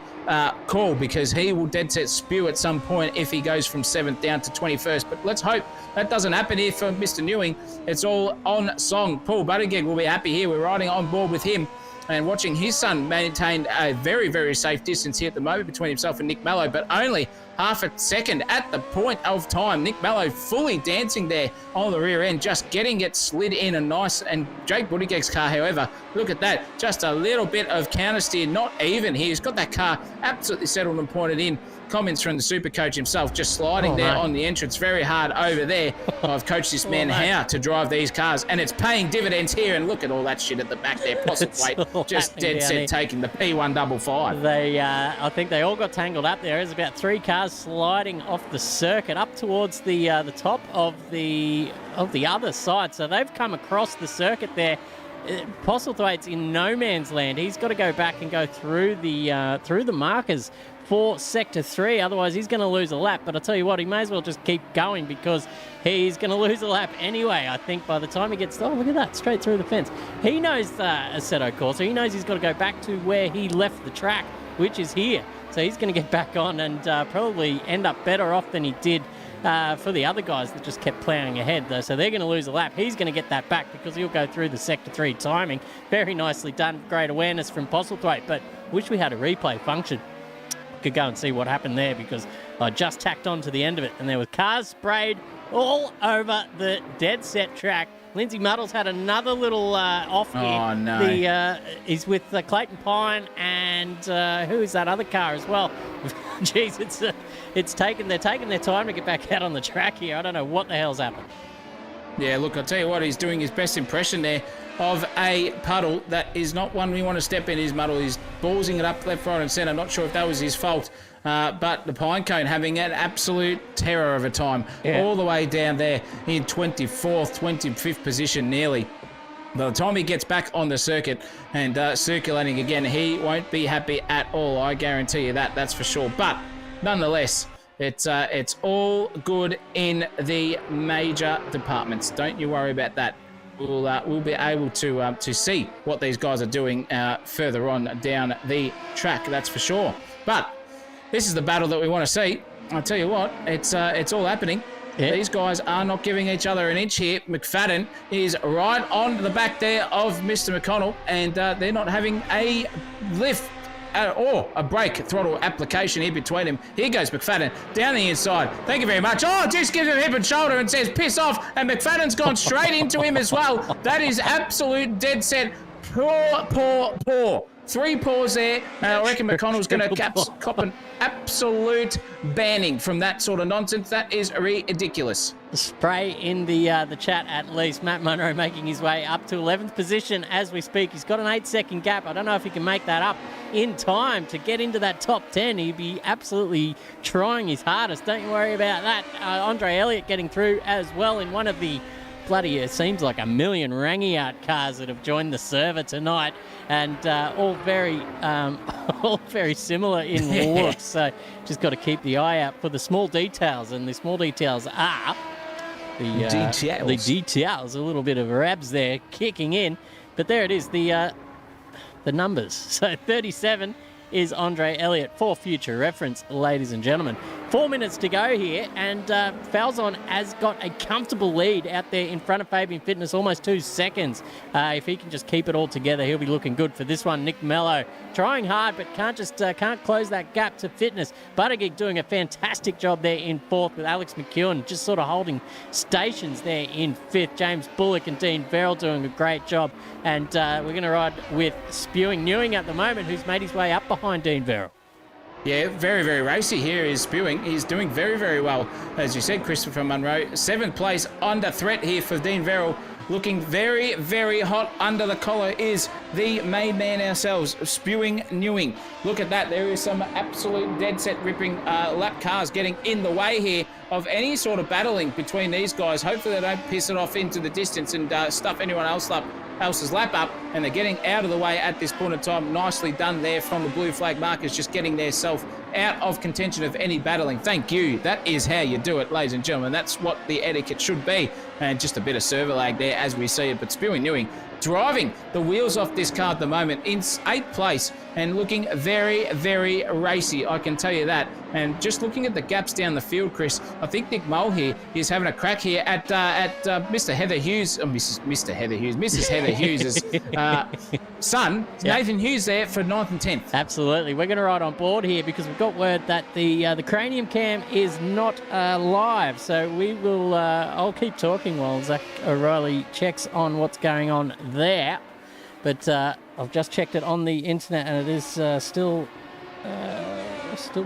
call, because he will dead set spew at some point if he goes from 7th down to 21st. But let's hope that doesn't happen here for Mr. Newing. It's all on song. Paul Buttigieg will be happy here. We're riding on board with him and watching his son maintain a very, very safe distance here at the moment between himself and Nick Mello, but only half a second at the point of time. Nick Mello fully dancing there on the rear end, just getting it slid in a nice, and Jake Buttigieg's car, however, look at that, just a little bit of counter steer, not even here. He's got that car absolutely settled and pointed in. Comments from the super coach himself, just sliding there on the entrance, very hard over there. I've coached this man how to drive these cars, and it's paying dividends here. And look at all that shit at the back there. Postlethwaite just dead set taking the P155. They, I think they all got tangled up there. There's about 3 cars sliding off the circuit up towards the top of the other side. So they've come across the circuit there. Postlethwaite's in no man's land. He's got to go back and go through the markers for Sector 3, otherwise he's going to lose a lap. But I tell you what, he may as well just keep going, because he's going to lose a lap anyway. I think by the time he gets, oh, look at that, straight through the fence. He knows Assetto Corsa. He knows he's got to go back to where he left the track, which is here. So he's going to get back on and probably end up better off than he did for the other guys that just kept ploughing ahead, though. So they're going to lose a lap. He's going to get that back because he'll go through the Sector 3 timing. Very nicely done. Great awareness from Postlethwaite, but wish we had a replay function. Could go and see what happened there, because I just tacked on to the end of it and there were cars sprayed all over the dead set track. Lindsay Muddles had another little off here. Oh, no. He's with Clayton Pine and who is that other car as well? Jeez, they're taking their time to get back out on the track here. I don't know what the hell's happened. Yeah, look, I'll tell you what, he's doing his best impression there of a puddle. That is not one we want to step in, his muddle. He's ballsing it up left, right and centre. Not sure if that was his fault. But the Pinecone having an absolute terror of a time. Yeah. All the way down there in 24th, 25th position nearly. By the time he gets back on the circuit and circulating again, he won't be happy at all. I guarantee you that, that's for sure. But nonetheless, it's all good in the major departments. Don't you worry about that. We'll be able to see what these guys are doing further on down the track. That's for sure. But this is the battle that we want to see. I'll tell you what, it's all happening. Yeah. These guys are not giving each other an inch here. McFadden is right on the back there of Mr. McConnell, and they're not having a lift or a brake throttle application here between him. Here goes McFadden down the inside. Thank you very much. Oh, just gives him hip and shoulder and says piss off, and McFadden's gone straight into him as well. That is absolute dead set. Poor. 3 paws there. I reckon McConnell's going to cop an absolute banning from that sort of nonsense. That is ridiculous. Spray in the chat at least. Matt Munro making his way up to 11th position as we speak. He's got an 8-second gap. I don't know if he can make that up in time to get into that top 10. He'd be absolutely trying his hardest. Don't you worry about that. Andre Elliott getting through as well in one of the bloody, it seems like a million Rangiart cars that have joined the server tonight, and all very similar in looks. So just got to keep the eye out for the small details, and the small details are the details. A little bit of rabs there kicking in, but there it is. The numbers. So 37 is Andre Elliott for future reference, ladies and gentlemen. 4 minutes to go here, and Falzon has got a comfortable lead out there in front of Fabian Fitness, almost 2 seconds. If he can just keep it all together, he'll be looking good for this one. Nick Mello trying hard, but can't close that gap to Fitness. Buttigieg doing a fantastic job there in 4th, with Alex McEwen just sort of holding stations there in 5th. James Bullock and Dean Verrill doing a great job, and we're going to ride with Spewing Newing at the moment, who's made his way up behind Dean Verrill. Yeah, very, very racy here is Spewing. He's doing very, very well. As you said, Christopher Munro, 7th place under threat here for Dean Verrill. looking very, very hot under the collar is the main man ourselves, Spewing Newing. Look at that. There is some absolute dead set ripping lap cars getting in the way here of any sort of battling between these guys. Hopefully they don't piss it off into the distance and stuff anyone else's lap up, and they're getting out of the way at this point in time. Nicely done there from the blue flag markers, just getting their self out of contention of any battling. Thank you. That is how you do it, ladies and gentlemen. That's what the etiquette should be. And just a bit of server lag there as we see it. But Spewing Newing driving the wheels off this car at the moment in 8th place and looking very, very racy, I can tell you that. And just looking at the gaps down the field, Chris, I think Nick Mole here is having a crack here at Mr. Heather Hughes, or Mrs. Heather Hughes' son, Yeah. Nathan Hughes, there for 9th and 10th. Absolutely. We're going to ride on board here because we've got word that the cranium cam is not live. So we will, I'll keep talking while Zach O'Reilly checks on what's going on there. But I've just checked it on the internet and it is still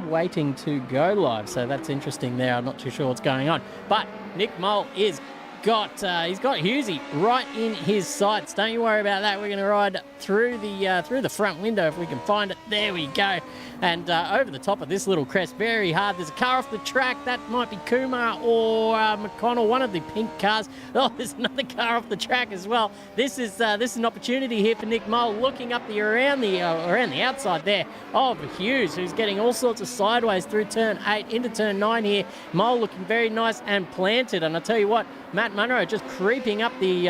waiting to go live. So that's interesting there. I'm not too sure what's going on. But Nick Mole he's got Hughesy right in his sights. Don't you worry about that. We're going to ride through the front window if we can find it. There we go. And over the top of this little crest, very hard. There's a car off the track. That might be Kumar or McConnell, one of the pink cars. Oh, there's another car off the track as well. This is an opportunity here for Nick Mole, looking up around the outside there of Hughes, who's getting all sorts of sideways through turn 8 into turn 9 here. Mole looking very nice and planted. And I tell you what, Matt Munro just creeping up the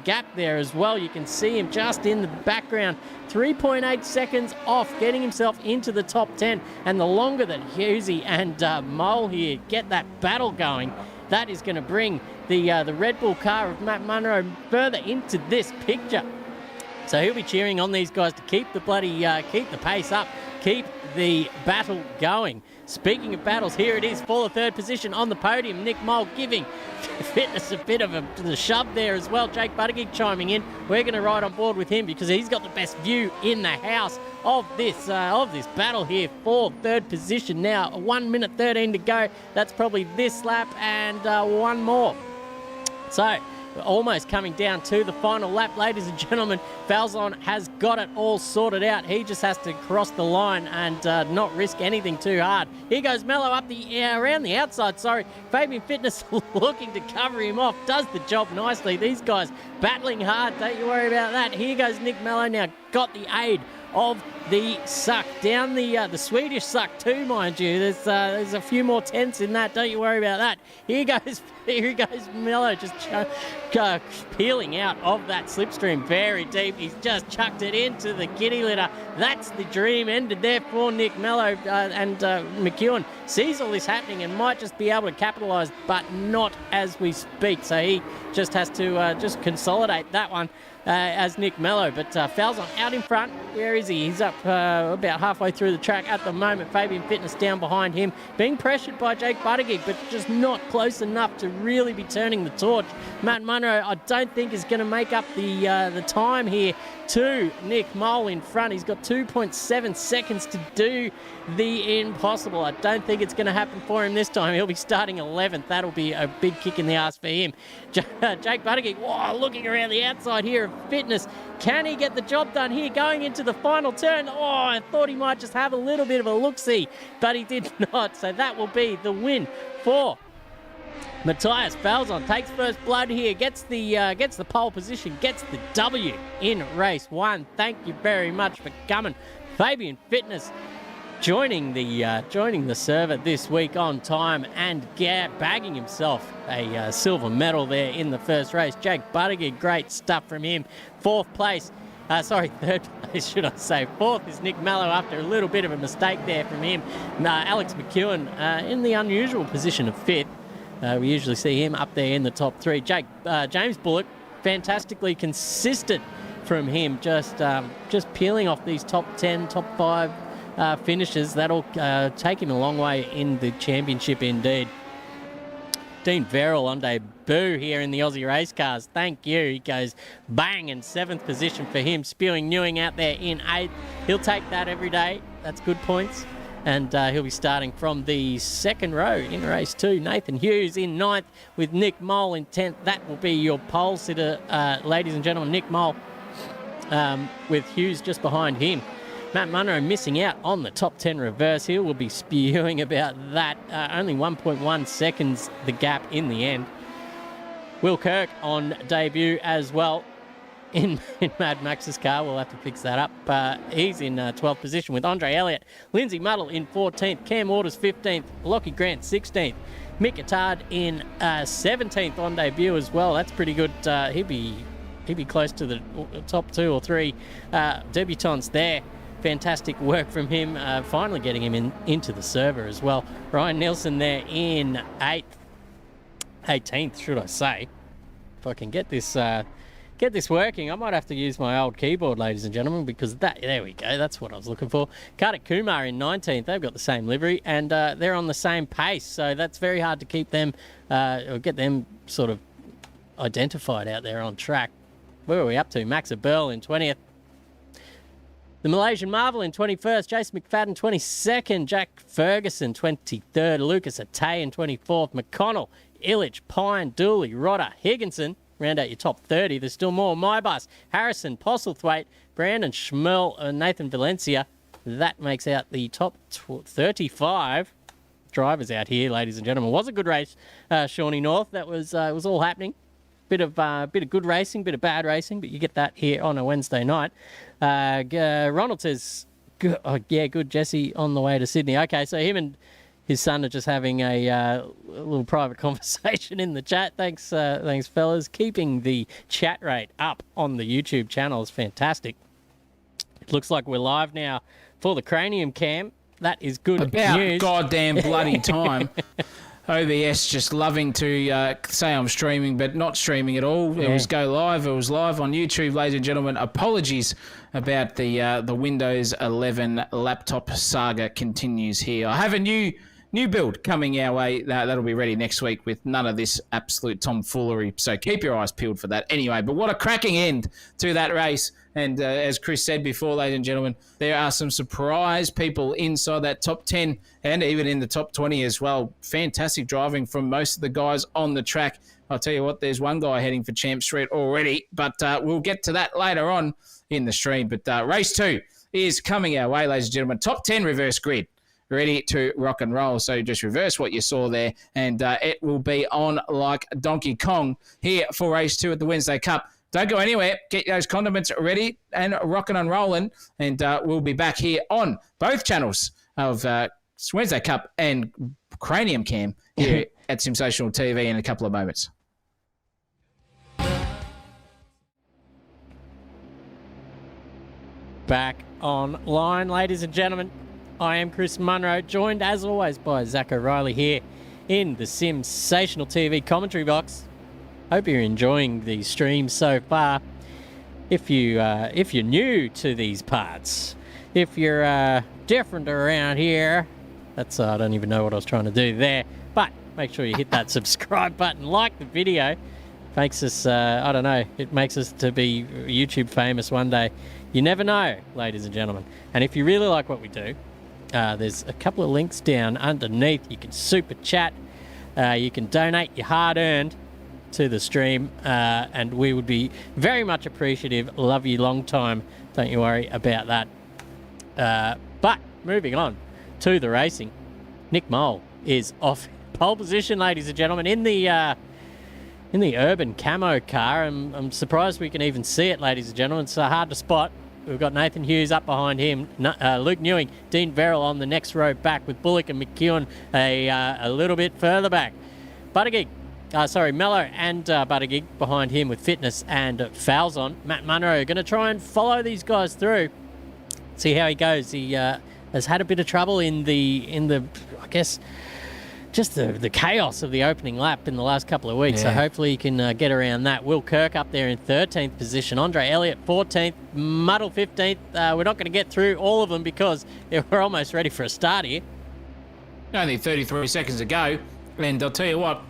gap there as well. You can see him just in the background. 3.8 seconds off getting himself into the top 10. And the longer that Hughesy and Mole here get that battle going, that is going to bring the Red Bull car of Matt Munro further into this picture. So he'll be cheering on these guys to keep the pace up, keep the battle going. Speaking of battles, here it is for the third position on the podium. Nick Mole giving Fitness a bit of the shove there as well. Jake Buttigieg chiming in. We're going to ride on board with him because he's got the best view in the house of this battle here for third position. Now 1 minute 13 to go. That's probably this lap and one more. So we're almost coming down to the final lap, ladies and gentlemen. Falzon has got it all sorted out. He just has to cross the line and not risk anything too hard. Here goes Mello up around the outside. Fabian Fitness looking to cover him off. Does the job nicely. These guys battling hard. Don't you worry about that. Here goes Nick Mello now. Got the aid of the suck down the Swedish suck too, mind you. There's a few more tenths in that. Don't you worry about that. Here goes Mello just peeling out of that slipstream very deep. He's just chucked it into the kitty litter. That's the dream ended there for Nick Mello, and McEwen sees all this happening and might just be able to capitalise, but not as we speak. So he just has to just consolidate that one. As Nick Mello, but Falzon out in front. Where is he? He's up about halfway through the track at the moment. Fabian Fitness down behind him, being pressured by Jake Buttigieg, but just not close enough to really be turning the torch. Matt Munro, I don't think, is going to make up the time here to Nick Mole in front. He's got 2.7 seconds to do the impossible. I don't think it's going to happen for him this time. He'll be starting 11th. That'll be a big kick in the ass for him. Jake Buttigieg, looking around the outside here of Fitness. Can he get the job done here going into the final turn? I thought he might just have a little bit of a look-see, but he did not. So that will be the win for Matthias Falzon. Takes first blood here, gets the pole position, gets the W in race 1. Thank you very much for coming. Fabian Fitness joining the server this week on time and bagging himself a silver medal there in the first race. Jake Buttigieg, great stuff from him. Third place, should I say. Fourth is Nick Mello after a little bit of a mistake there from him. Alex McEwen in the unusual position of 5th. We usually see him up there in the top 3. James Bullock, fantastically consistent from him, just peeling off these top 10, top 5 finishes. That'll take him a long way in the championship indeed. Dean Verrill on debut here in the Aussie race cars. Thank you. He goes bang in 7th position for him. Spewing Newing out there in 8th. He'll take that every day. That's good points. and he'll be starting from the second row in race 2. Nathan Hughes in 9th with Nick Mole in 10th. That will be your pole sitter, ladies and gentlemen. Nick Mole with Hughes just behind him. Matt Munro missing out on the top 10 reverse. He will be spewing about that. Only 1.1 seconds the gap in the end. Will Kirk on debut as well in Mad Max's car. We'll have to fix that up. He's in 12th position with Andre Elliott. Lindsay Muddle in 14th. Cam Waters 15th. Lockie Grant 16th. Mick Attard in 17th on debut as well. That's pretty good. He'd be close to the top 2 or 3 debutants there. Fantastic work from him, finally getting him into the server as well. Ryan Nielsen there in 18th, should I say. If I can get this working, I might have to use my old keyboard, ladies and gentlemen, because there we go, that's what I was looking for. Kartik Kumar in 19th, they've got the same livery, and they're on the same pace, so that's very hard to keep them, or get them sort of identified out there on track. Where are we up to? Max Abel in 20th. The Malaysian Marvel in 21st, Jason McFadden 22nd, Jack Ferguson 23rd, Lucas Atay in 24th, McConnell, Illich, Pine, Dooley, Rodder, Higginson, round out your top 30. There's still more. Mybus, Harrison, Postlethwaite, Brandon Schmel, and Nathan Valencia. That makes out the top 35 drivers out here, ladies and gentlemen. Was a good race, Shawnee North. That was all happening. Bit of good racing, bit of bad racing, but you get that here on a Wednesday night. Ronald says, good, Jesse on the way to Sydney. Okay, so him and his son are just having a little private conversation in the chat. Thanks, fellas. Keeping the chat rate up on the YouTube channel is fantastic. It looks like we're live now for the Cranium Cam. That is good news. About goddamn bloody time. OBS just loving to say I'm streaming, but not streaming at all. Yeah. It was go live. It was live on YouTube, ladies and gentlemen. Apologies about the Windows 11 laptop saga continues here. I have a new build coming our way. That'll be ready next week with none of this absolute tomfoolery. So keep your eyes peeled for that. Anyway, but what a cracking end to that race. And as Chris said before, ladies and gentlemen, there are some surprise people inside that top 10 and even in the top 20 as well. Fantastic driving from most of the guys on the track. I'll tell you what, there's one guy heading for Champ Street already, but we'll get to that later on in the stream. But race 2 is coming our way, ladies and gentlemen. Top 10 reverse grid. Ready to rock and roll. So just reverse what you saw there, and it will be on like Donkey Kong here for race 2 at the Wednesday Cup. Don't go anywhere. Get those condiments ready and rocking and rolling, and we'll be back here on both channels of Wednesday Cup and Cranium Cam here at Sensational TV in a couple of moments. Back online, ladies and gentlemen. I am Chris Munro, joined as always by Zach O'Reilly here in the Sensational TV commentary box. Hope you're enjoying the stream so far. If you're new to these parts, if you're different around here, that's I don't even know what I was trying to do there. But make sure you hit that subscribe button, like the video. Makes us I don't know. It makes us to be YouTube famous one day. You never know, ladies and gentlemen. And if you really like what we do, there's a couple of links down underneath. You can super chat. You can donate your hard-earned to the stream, and we would be very much appreciative. Love you long time. Don't you worry about that. But moving on to the racing, Nick Mole is off pole position, ladies and gentlemen, in the urban camo car. I'm surprised we can even see it, ladies and gentlemen. It's hard to spot. We've got Nathan Hughes up behind him, Luke Newing, Dean Verrill on the next row back with Bullock and McEwen a little bit further back. Mello and Buttigieg behind him with Fitness and Falzon. Matt Munro going to try and follow these guys through, see how he goes. He has had a bit of trouble in the I guess, just the chaos of the opening lap in the last couple of weeks. Yeah. So hopefully he can get around that. Will Kirk up there in 13th position. Andre Elliott 14th. Muddle 15th. We're not going to get through all of them because we're almost ready for a start here. Only 33 seconds to go. And I'll tell you what,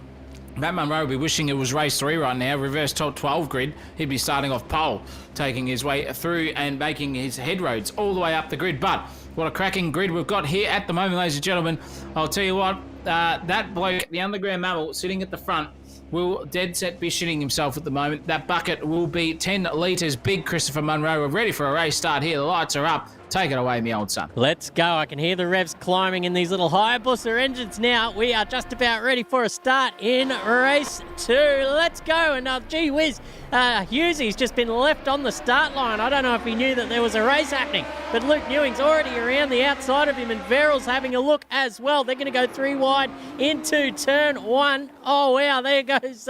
Matt Munro will be wishing it was race 3 right now. Reverse top 12 grid. He'd be starting off pole, taking his way through and making his head roads all the way up the grid. But what a cracking grid we've got here at the moment, ladies and gentlemen. I'll tell you what, that bloke, the underground mammal, sitting at the front, will dead set be shitting himself at the moment. That bucket will be 10 litres. Big Christopher Munro. We're ready for a race start here. The lights are up. Take it away, me old son. Let's go. I can hear the revs climbing in these little Hayabusa engines now. We are just about ready for a start in race 2. Let's go. And gee whiz, Hughesy's just been left on the start line. I don't know if he knew that there was a race happening, but Luke Newing's already around the outside of him, and Verrill's having a look as well. They're going to go 3 wide into turn 1. Oh, wow. There goes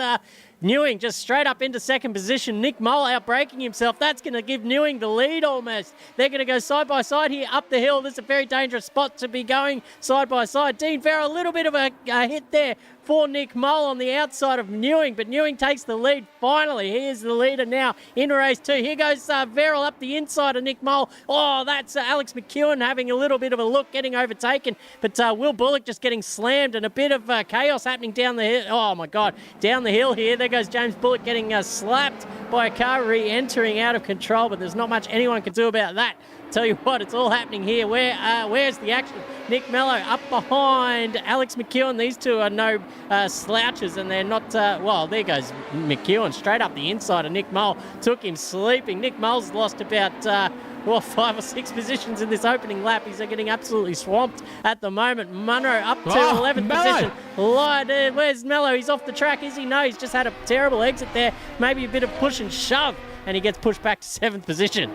Newing just straight up into second position. Nick Mole outbraking himself. That's going to give Newing the lead almost. They're going to go side by side here up the hill. This is a very dangerous spot to be going side by side. Dean Verrill, a little bit of a hit there for Nick Mole on the outside of Newing, but Newing takes the lead finally. He is the leader now in race 2. Here goes Verrill up the inside of Nick Mole. Oh, that's Alex McEwen having a little bit of a look, getting overtaken, but Will Bullock just getting slammed and a bit of chaos happening down the hill. Oh my God, down the hill here. There goes James Bullock getting slapped by a car re-entering out of control, but there's not much anyone can do about that. Tell you what, it's all happening here. Where's the action? Nick Mello up behind Alex McEwen. These two are no slouches, and they're not, well, there goes McEwen straight up the inside of Nick Mole. Took him sleeping. Nick Mole's lost about 5 or 6 positions in this opening lap. He's getting absolutely swamped at the moment. Munro up to 11th position. Where's Mello? He's off the track, is he? No, he's just had a terrible exit there. Maybe a bit of push and shove, and he gets pushed back to 7th position.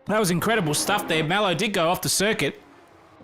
That was incredible stuff there. Mallow did go off the circuit.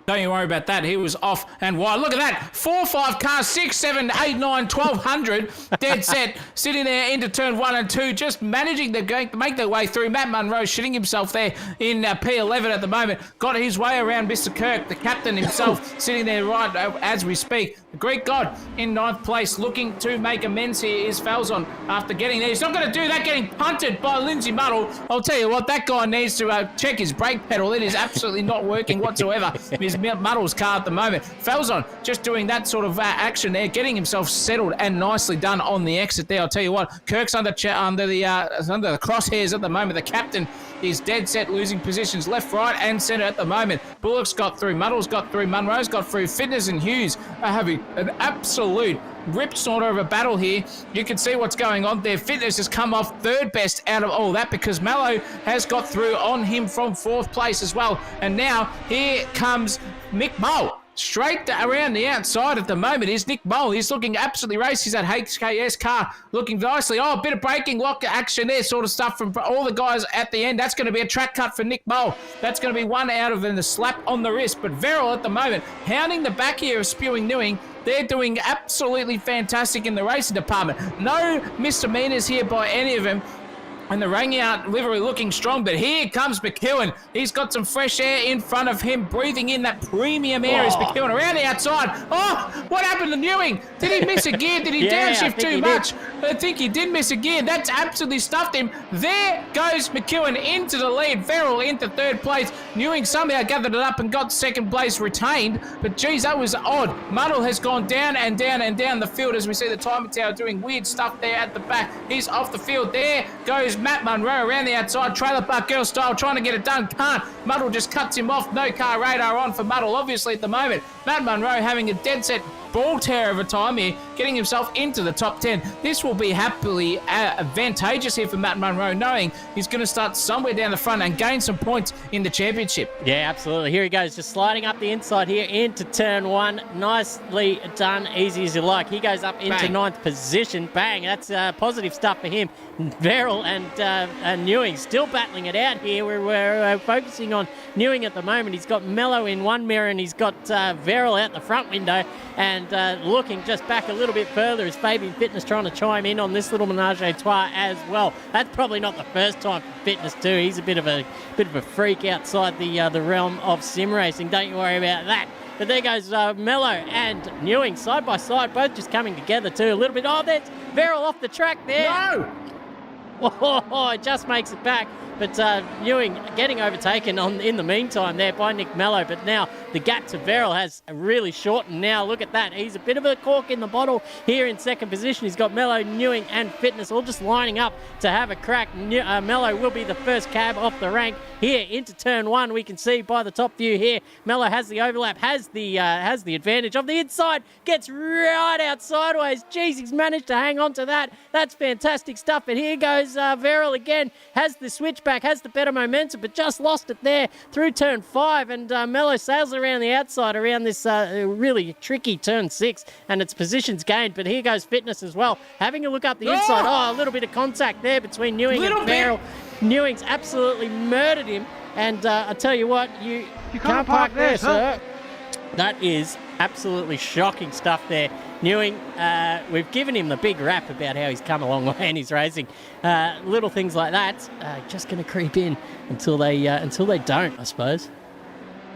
Don't you worry about that. He was off and wide. Look at that. 4, 5 cars, 6, 7, 8, 9, 1,200. Dead set. Sitting there into turn 1 and 2. Just managing to make their way through. Matt Munro shitting himself there in P11 at the moment. Got his way around Mr. Kirk, the captain himself, sitting there right as we speak. The Greek God in 9th place, looking to make amends here is Falzon after getting there. He's not going to do that, getting punted by Lindsay Muddle. I'll tell you what, that guy needs to check his brake pedal. It is absolutely not working whatsoever. His Muddle's car at the moment. Falzon just doing that sort of action there, getting himself settled and nicely done on the exit there. I'll tell you what, Kirk's under the crosshairs at the moment. The captain is dead set, losing positions left, right, and centre at the moment. Bullock's got through, Muddle's got through, Munro's got through. Fitness and Hughes are having an absolute rip sort of a battle here. You can see what's going on there. Fitness has come off 3rd best out of all that because Mallow has got through on him from 4th place as well. And now here comes Mick Mole. Straight around the outside at the moment is Nick Mole. He's looking absolutely racy. He's that HKS car looking nicely. Oh, a bit of braking lock action there, sort of stuff from all the guys at the end. That's going to be a track cut for Nick Mole. That's going to be one out of the slap on the wrist. But Verrill at the moment, hounding the back here of Spewing Newing. They're doing absolutely fantastic in the racing department. No misdemeanors here by any of them. And the Rangout livery looking strong, but here comes McEwen. He's got some fresh air in front of him, breathing in that premium air as McEwen around the outside. Oh, what happened to Newing? Did he miss a gear? Did he downshift too much? I think he did miss a gear. That's absolutely stuffed him. There goes McEwen into the lead. Verrill into 3rd place. Newing somehow gathered it up and got 2nd place retained. But geez, that was odd. Muddle has gone down and down and down the field as we see the timing tower doing weird stuff there at the back. He's off the field. There goes Matt Munro around the outside, trailer park girl style, trying to get it done. Can't. Muddle just cuts him off. No car radar on for Muddle, obviously, at the moment. Matt Munro having a dead set ball tear of a time here, getting himself into the top 10. This will be happily advantageous here for Matt Munro, knowing he's going to start somewhere down the front and gain some points in the championship. Yeah, absolutely. Here he goes, just sliding up the inside here into turn 1. Nicely done, easy as you like. He goes up into 9th position. Bang, that's positive stuff for him. Verrill and Newing still battling it out here. We're focusing on Newing at the moment. He's got Mello in one mirror and he's got Verrill out the front window. And looking just back a little bit further is Fabian Fitness trying to chime in on this little menage a trois as well. That's probably not the first time for Fitness too. He's a bit of a freak outside the realm of sim racing. Don't you worry about that. But there goes Mello and Newing side by side, both just coming together too a little bit. Oh, there's Verrill off the track there. No! Oh, it just makes it back. but Ewing getting overtaken in the meantime there by Nick Mello. But now the gap to Verrill has really shortened now. Look at that. He's a bit of a cork in the bottle here in second position. He's got Mello, Ewing and Fitness all just lining up to have a crack. Mello will be the first cab off the rank here into turn one. We can see by the top view here, Mello has the overlap, has the advantage of the inside, gets right out sideways. Jeez, he's managed to hang on to that. That's fantastic stuff. And here goes Verrill again, has the switchback, has the better momentum, but just lost it there through turn 5. And Mello sails around the outside, around this really tricky turn 6, and its position's gained. But here goes Fitness as well, having a look up the inside. Oh, a little bit of contact there between Ewing and Verrill. Ewing's absolutely murdered him. And I tell you what, you can't park there, sir. That is absolutely shocking stuff there. Newing, we've given him the big rap about how he's come a long way in his racing. Little things like that just going to creep in until they don't, I suppose.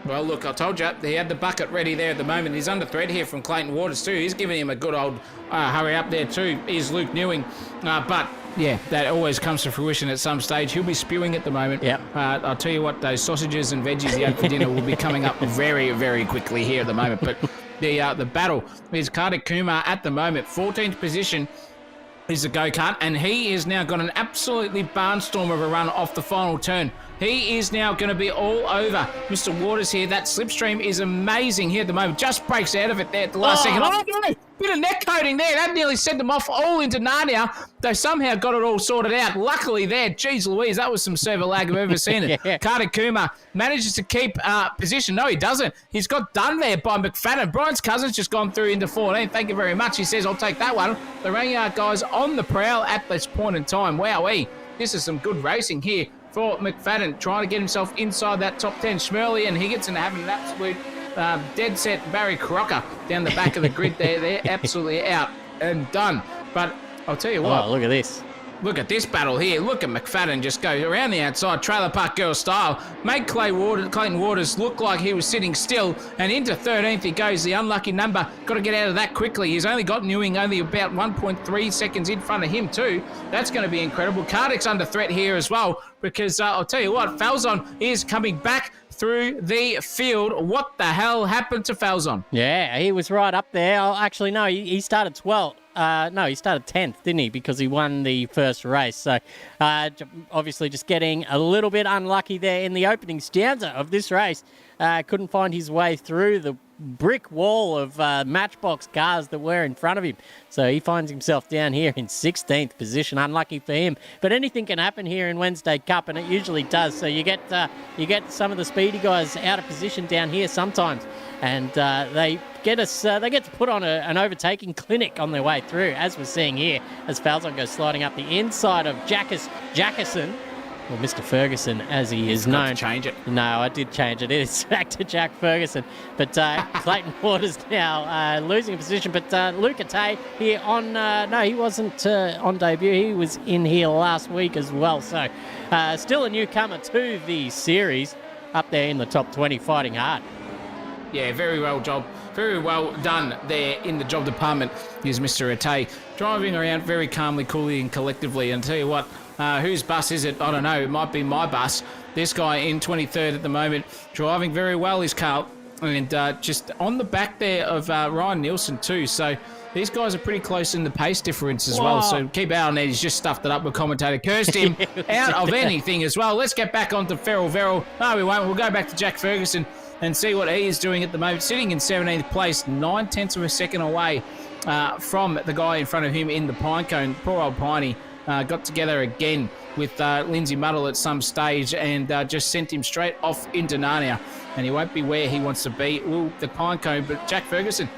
Well, look, I told you, he had the bucket ready there at the moment. He's under threat here from Clayton Waters too. He's giving him a good old hurry up there too, is Luke Newing. But, yeah, that always comes to fruition at some stage. He'll be spewing at the moment. Yep. I'll tell you what, those sausages and veggies he had for dinner will be coming up very, very quickly here at the moment. But the battle is Kartik Kumar at the moment, 14th position. Is the go-kart, and he is now got an absolutely barnstorm of a run off the final turn. He is now going to be all over Mr. Waters here. That slipstream is amazing here at the moment. Just breaks out of it there at the last second. Oh, no! Bit of neck coating there. That nearly sent them off all into Narnia. They somehow got it all sorted out. Luckily there, geez Louise, that was some server lag I've ever seen it. Yeah. Kartik Kumar manages to keep position. No, he doesn't. He's got done there by McFadden. Brian's cousin's just gone through into 14. Thank you very much. He says, I'll take that one. The Ranyard guys on the prowl at this point in time. Wowee. This is some good racing here for McFadden, trying to get himself inside that top 10. Schmerley and Higginson having an absolute dead set Barry Crocker down the back of the grid there. They're absolutely out and done. But I'll tell you what. Oh, look at this. Look at this battle here. Look at McFadden just go around the outside, trailer park girl style, make Clayton Waters look like he was sitting still, and into 13th he goes, the unlucky number. Got to get out of that quickly. He's only got Newing only about 1.3 seconds in front of him too. That's going to be incredible. Kartik's under threat here as well, because I'll tell you what, Falzon is coming back through the field. What the hell happened to Falzon? Yeah, he was right up there. Oh, actually, no, he started 12th. No, he started 10th, didn't he? Because he won the first race. So, obviously just getting a little bit unlucky there in the opening stanza of this race. Couldn't find his way through the brick wall of matchbox cars that were in front of him. So he finds himself down here in 16th position. Unlucky for him. But anything can happen here in Wednesday Cup, and it usually does. So you get some of the speedy guys out of position down here sometimes. And they get to put on an overtaking clinic on their way through, as we're seeing here, as Falzon goes sliding up the inside of Jackison, or Mr. Ferguson, as he is known. To change it. No, I did change it. It's back to Jack Ferguson. But Clayton Waters now losing a position. But Luca Tay here on... no, he wasn't on debut. He was in here last week as well. So still a newcomer to the series, up there in the top 20, fighting hard. Yeah, very well done there in the job department is Mr. Atay, driving around very calmly, coolly and collectively. And tell you what, whose bus is it? I don't know. It might be my bus. This guy in 23rd at the moment, driving very well is Carl. And just on the back there of Ryan Nielsen too. So these guys are pretty close in the pace difference as well. So keep out on that. He's just stuffed it up with commentator. Cursed him out of anything as well. Let's get back onto Ferrell Verrill. No, we won't. We'll go back to Jack Ferguson and see what he is doing at the moment. Sitting in 17th place, 9/10 of a second away from the guy in front of him in the pine cone. Poor old Piney got together again with Lindsay Muddle at some stage and just sent him straight off into Narnia. And he won't be where he wants to be. The pine cone, but Jack Ferguson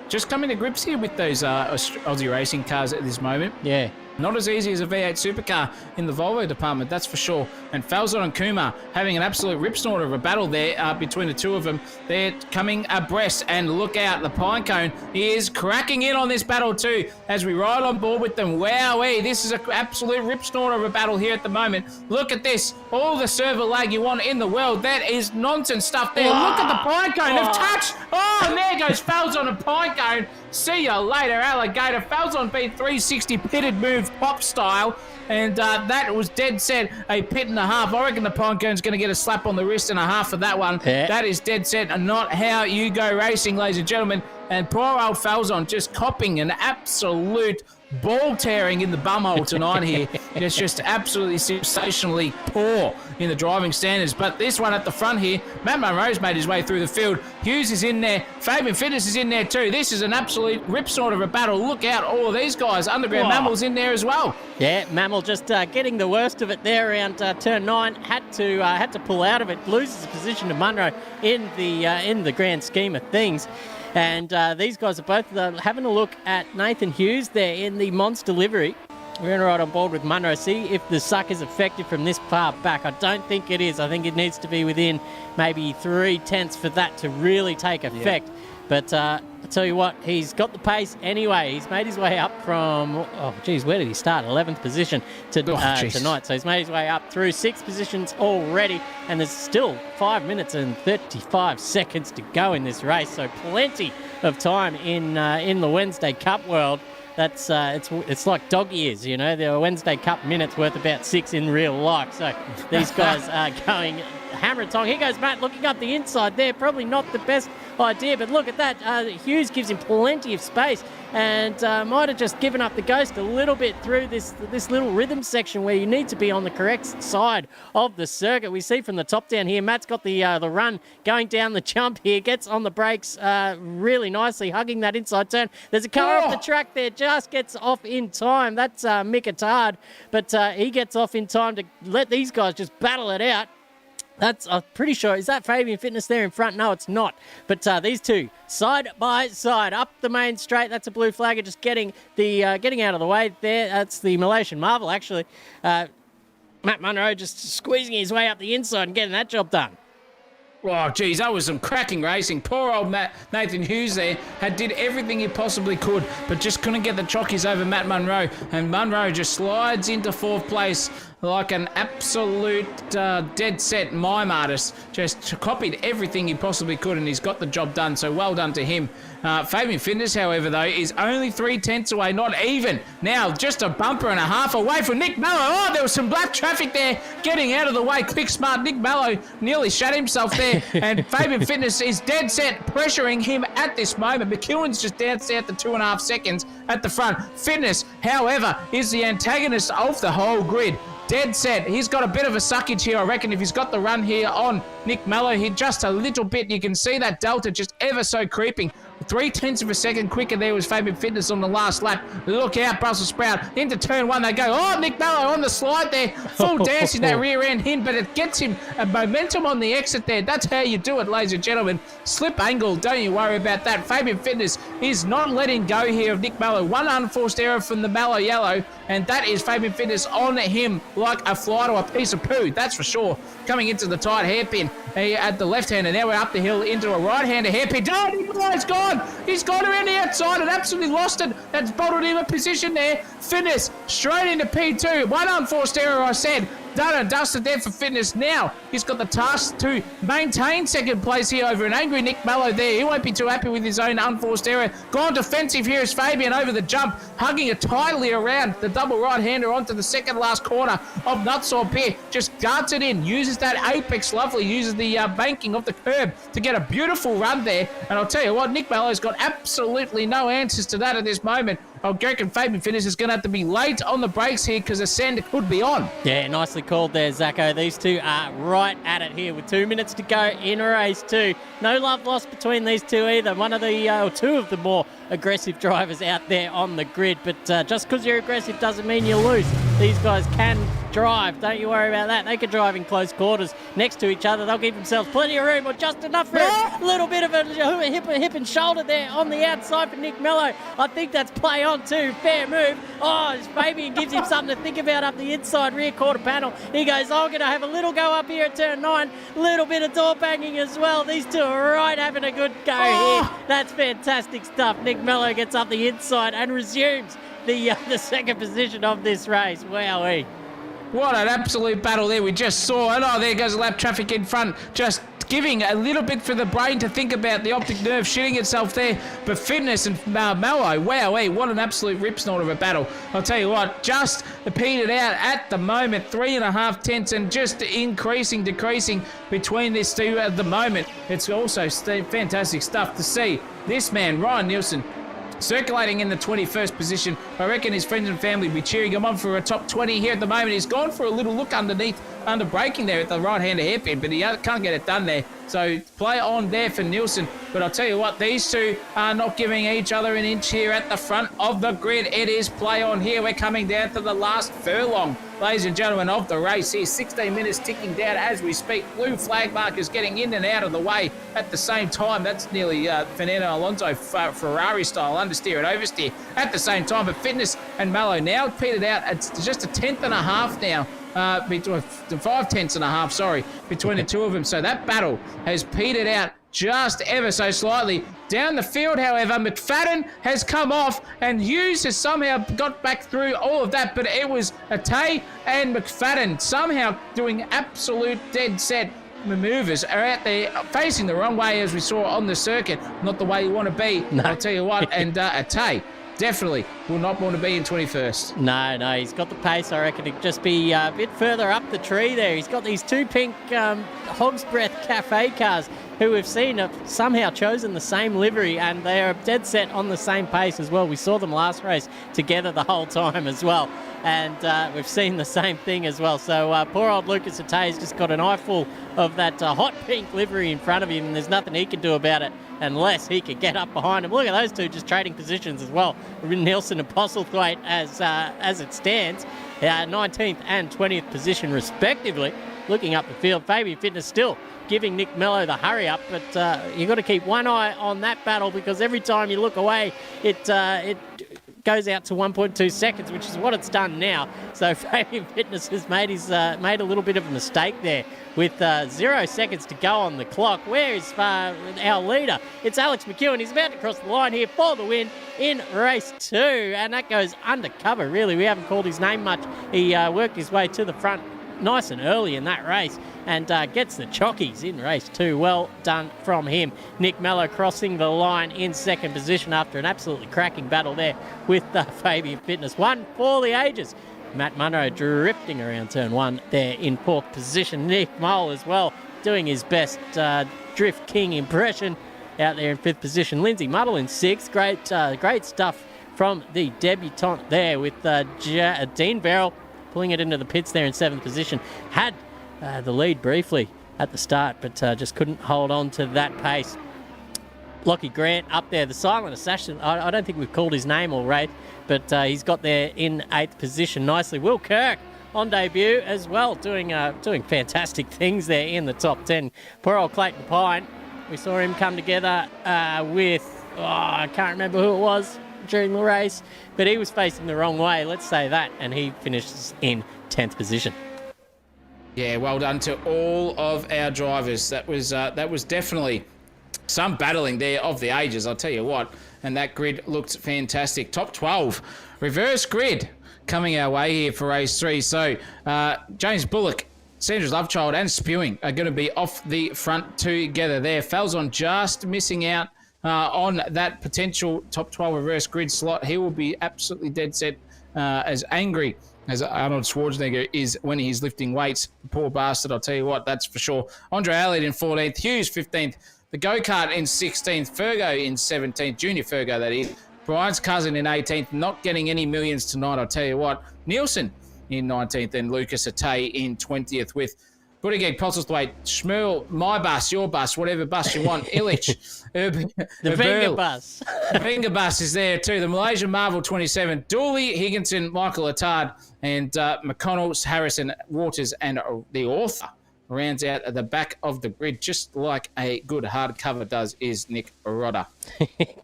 just coming to grips here with those Aussie racing cars at this moment. Yeah. Not as easy as a V8 supercar in the Volvo department, that's for sure. And Falzon and Kumar having an absolute rip snorter of a battle there between the two of them. They're coming abreast, and look out, the pine cone is cracking in on this battle too as we ride on board with them. Wowee, this is an absolute rip snorter of a battle here at the moment. Look at this, all the server lag you want in the world. That is nonsense stuff there. Look at the pine cone, they've touched. Oh, and there goes Falzon and pine cone. See you later, alligator. Falzon beat 360 pitted move pop style. And that was dead set a pit and a half. I reckon the Pinecone's going to get a slap on the wrist and a half for that one. Yeah. That is dead set and not how you go racing, ladies and gentlemen. And poor old Falzon just copping an absolute ball tearing in the bumhole tonight here. It's just absolutely sensationally poor in the driving standards. But this one at the front here, Matt Munro's made his way through the field. Hughes is in there. Fabian Fitness is in there too. This is an absolute rip sort of a battle. Look out, all of these guys. Underground Mammal's in there as well. Yeah, Mammal just getting the worst of it there around turn 9. Had to pull out of it. Loses position to Munro in the grand scheme of things. And these guys are both having a look at Nathan Hughes there in the monster livery. We're going to ride on board with Munro, see if the suck is effective from this far back. I don't think it is. I think it needs to be within maybe 3/10 for that to really take effect. Yeah. But I tell you what, he's got the pace anyway. He's made his way up from, where did he start? 11th position tonight. So he's made his way up through 6 positions already. And there's still 5 minutes and 35 seconds to go in this race. So plenty of time in the Wednesday Cup world. That's it's like dog ears, you know. The Wednesday Cup minutes worth about 6 in real life. So these guys are going hammer and tong. Here goes Matt looking up the inside there. Probably not the best idea, but look at that. Hughes gives him plenty of space and might have just given up the ghost a little bit through this little rhythm section where you need to be on the correct side of the circuit. We see from the top down here, Matt's got the run going down the jump here, gets on the brakes really nicely, hugging that inside turn. There's a car off the track there, just gets off in time. That's Mick Attard, but he gets off in time to let these guys just battle it out. That's, I'm pretty sure, is that Fabian Fitness there in front? No, it's not. But these two, side by side, up the main straight. That's a blue flagger just getting out of the way there. That's the Malaysian Marvel, actually. Matt Munro just squeezing his way up the inside and getting that job done. Oh, geez, that was some cracking racing. Poor old Nathan Hughes there did everything he possibly could, but just couldn't get the chockies over Matt Munro. And Munro just slides into 4th place like an absolute dead set mime artist. Just copied everything he possibly could, and he's got the job done, so well done to him. Fabian Fitness, however, though, is only 3/10 away, not even. Now, just a bumper and a half away from Nick Mallow. Oh, there was some black traffic there getting out of the way. Quick, smart Nick Mallow nearly shat himself there, and Fabian Fitness is dead set pressuring him at this moment. McEwen's just down there at the 2.5 seconds at the front. Fitness, however, is the antagonist of the whole grid. Dead set. He's got a bit of a suckage here, I reckon, if he's got the run here on Nick Mallow here just a little bit. You can see that delta just ever so creeping. 0.3 of a second quicker there was Fabian Fitness on the last lap. Look out, Brussels Sprout. Into turn 1 they go. Oh, Nick Mallow on the slide there. Full dancing that rear end hin, but it gets him a momentum on the exit there. That's how you do it, ladies and gentlemen. Slip angle, don't you worry about that. Fabian Fitness is not letting go here of Nick Mallow. One unforced error from the Mallow Yellow, and that is Fabian Fitness on him like a fly to a piece of poo, that's for sure. Coming into the tight hairpin at the left-hander. Now we're up the hill into a right-hander hairpin. Oh, Nick Mallow's gone. He's gone around the outside and absolutely lost it. That's bottled him a position there. Fitness straight into P2. One unforced error, I said. Done and dusted there for Fitness. Now he's got the task to maintain second place here over an angry Nick Mallow there. He won't be too happy with his own unforced error. Gone defensive here is Fabian over the jump, hugging it tightly around the double right-hander onto the second last corner of Knutstorp here. Just darts it in, uses that apex lovely, uses the banking of the curb to get a beautiful run there. And I'll tell you what, Nick Mallow's got absolutely no answers to that at this moment. I reckon Fabian Fitness is going to have to be late on the brakes here because the sender could be on. Yeah, nicely called there, Zacco. These two are right at it here with 2 minutes to go in race 2. No love lost between these two either. One of the, or two of the more aggressive drivers out there on the grid. But just because you're aggressive doesn't mean you lose. These guys can drive. Don't you worry about that. They can drive in close quarters next to each other. They'll give themselves plenty of room, or just enough for a little bit of a hip and shoulder there on the outside for Nick Mallow. I think that's play on too. Fair move. Oh, Fabian gives him something to think about up the inside rear quarter panel. He goes, I'm going to have a little go up here at turn 9. Little bit of door banging as well. These two are right having a good go here. That's fantastic stuff. Nick Mallow gets up the inside and resumes the second position of this race. Wowee. What an absolute battle there we just saw. And oh, there goes lap traffic in front. Just giving a little bit for the brain to think about, the optic nerve shitting itself there. But Fitness and Mallow, wow, what an absolute rip snort of a battle. I'll tell you what, just petered out at the moment, 3.5 tenths, and just decreasing between these two at the moment. It's also fantastic stuff to see. This man, Ryan Nielsen, circulating in the 21st position. I reckon his friends and family will be cheering him on for a top 20 here at the moment. He's gone for a little look under braking there at the right-hander hairpin, but he can't get it done there. So play on there for Nielsen. But I'll tell you what, these two are not giving each other an inch here at the front of the grid. It is play on here. We're coming down to the last furlong, ladies and gentlemen, of the race here. 16 minutes ticking down as we speak. Blue flag markers getting in and out of the way at the same time. That's nearly Fernando Alonso Ferrari style, understeer and oversteer at the same time. But Fitness and Mallow now petered out. It's just a 1/10.5 now. Between 5 tenths and a half, between the two of them. So that battle has petered out just ever so slightly. Down the field, however, McFadden has come off and Hughes has somehow got back through all of that, but it was Atay and McFadden somehow doing absolute dead set maneuvers are out there facing the wrong way, as we saw on the circuit. Not the way you want to be, no. I'll tell you what. And Atay definitely will not want to be in 21st. No, he's got the pace. I reckon he'd just be a bit further up the tree there. He's got these two pink Hog's Breath Cafe cars who we've seen have somehow chosen the same livery, and they are dead set on the same pace as well. We saw them last race together the whole time as well, and we've seen the same thing as well. So poor old Lucas Atay's just got an eyeful of that hot pink livery in front of him, and there's nothing he can do about it unless he could get up behind him. Look at those two just trading positions as well. Nielsen and Postlethwaite as it stands, 19th and 20th position respectively. Looking up the field, Fabian Fitness still giving Nick Mello the hurry up, but you've got to keep one eye on that battle, because every time you look away, it goes out to 1.2 seconds, which is what it's done now. So Fabian Fitness has made a little bit of a mistake there with 0 seconds to go on the clock. Where is our leader? It's Alex McEwen. He's about to cross the line here for the win in race 2, and that goes undercover, really. We haven't called his name much. He worked his way to the front nice and early in that race and gets the chockies in race 2. Well done from him. Nick Mello crossing the line in second position after an absolutely cracking battle there with Fabian Fitness. One for the ages. Matt Munro drifting around turn 1 there in 4th position. Nick Mole as well doing his best Drift King impression out there in 5th position. Lindsay Muddle in 6th. Great stuff from the debutant there with Dean Verrill pulling it into the pits there in 7th position. Had the lead briefly at the start, but just couldn't hold on to that pace. Lockie Grant up there, the silent assassin. I don't think we've called his name all right, but he's got there in 8th position nicely. Will Kirk on debut as well, doing fantastic things there in the top 10. Poor old Clayton Pine. We saw him come together with, I can't remember who it was during the race, but he was facing the wrong way, let's say that, and he finishes in 10th position. Yeah, well done to all of our drivers. That was definitely some battling there of the ages, I'll tell you what, and that grid looked fantastic. Top 12, reverse grid coming our way here for race 3. So James Bullock, Sandra's Lovechild and Spewing are going to be off the front together there. Falzon just missing out on that potential top 12 reverse grid slot. He will be absolutely dead set, as angry as Arnold Schwarzenegger is when he's lifting weights. Poor bastard, I'll tell you what, that's for sure. Andre Elliott in 14th, Hughes 15th, the go-kart in 16th, Fergo in 17th, Junior Fergo that is, Brian's cousin in 18th, not getting any millions tonight, I'll tell you what. Nielsen in 19th and Lucas Atay in 20th with Buttigieg, Postlethwaite, Schmerl, my bus, your bus, whatever bus you want. Illich, the Venga bus. The Venga bus is there too. The Malaysian Marvel 27, Dooley, Higginson, Michael Attard, and McConnell, Harrison, Waters, and the author rounds out at the back of the grid, just like a good hardcover does, is Nick Rodder.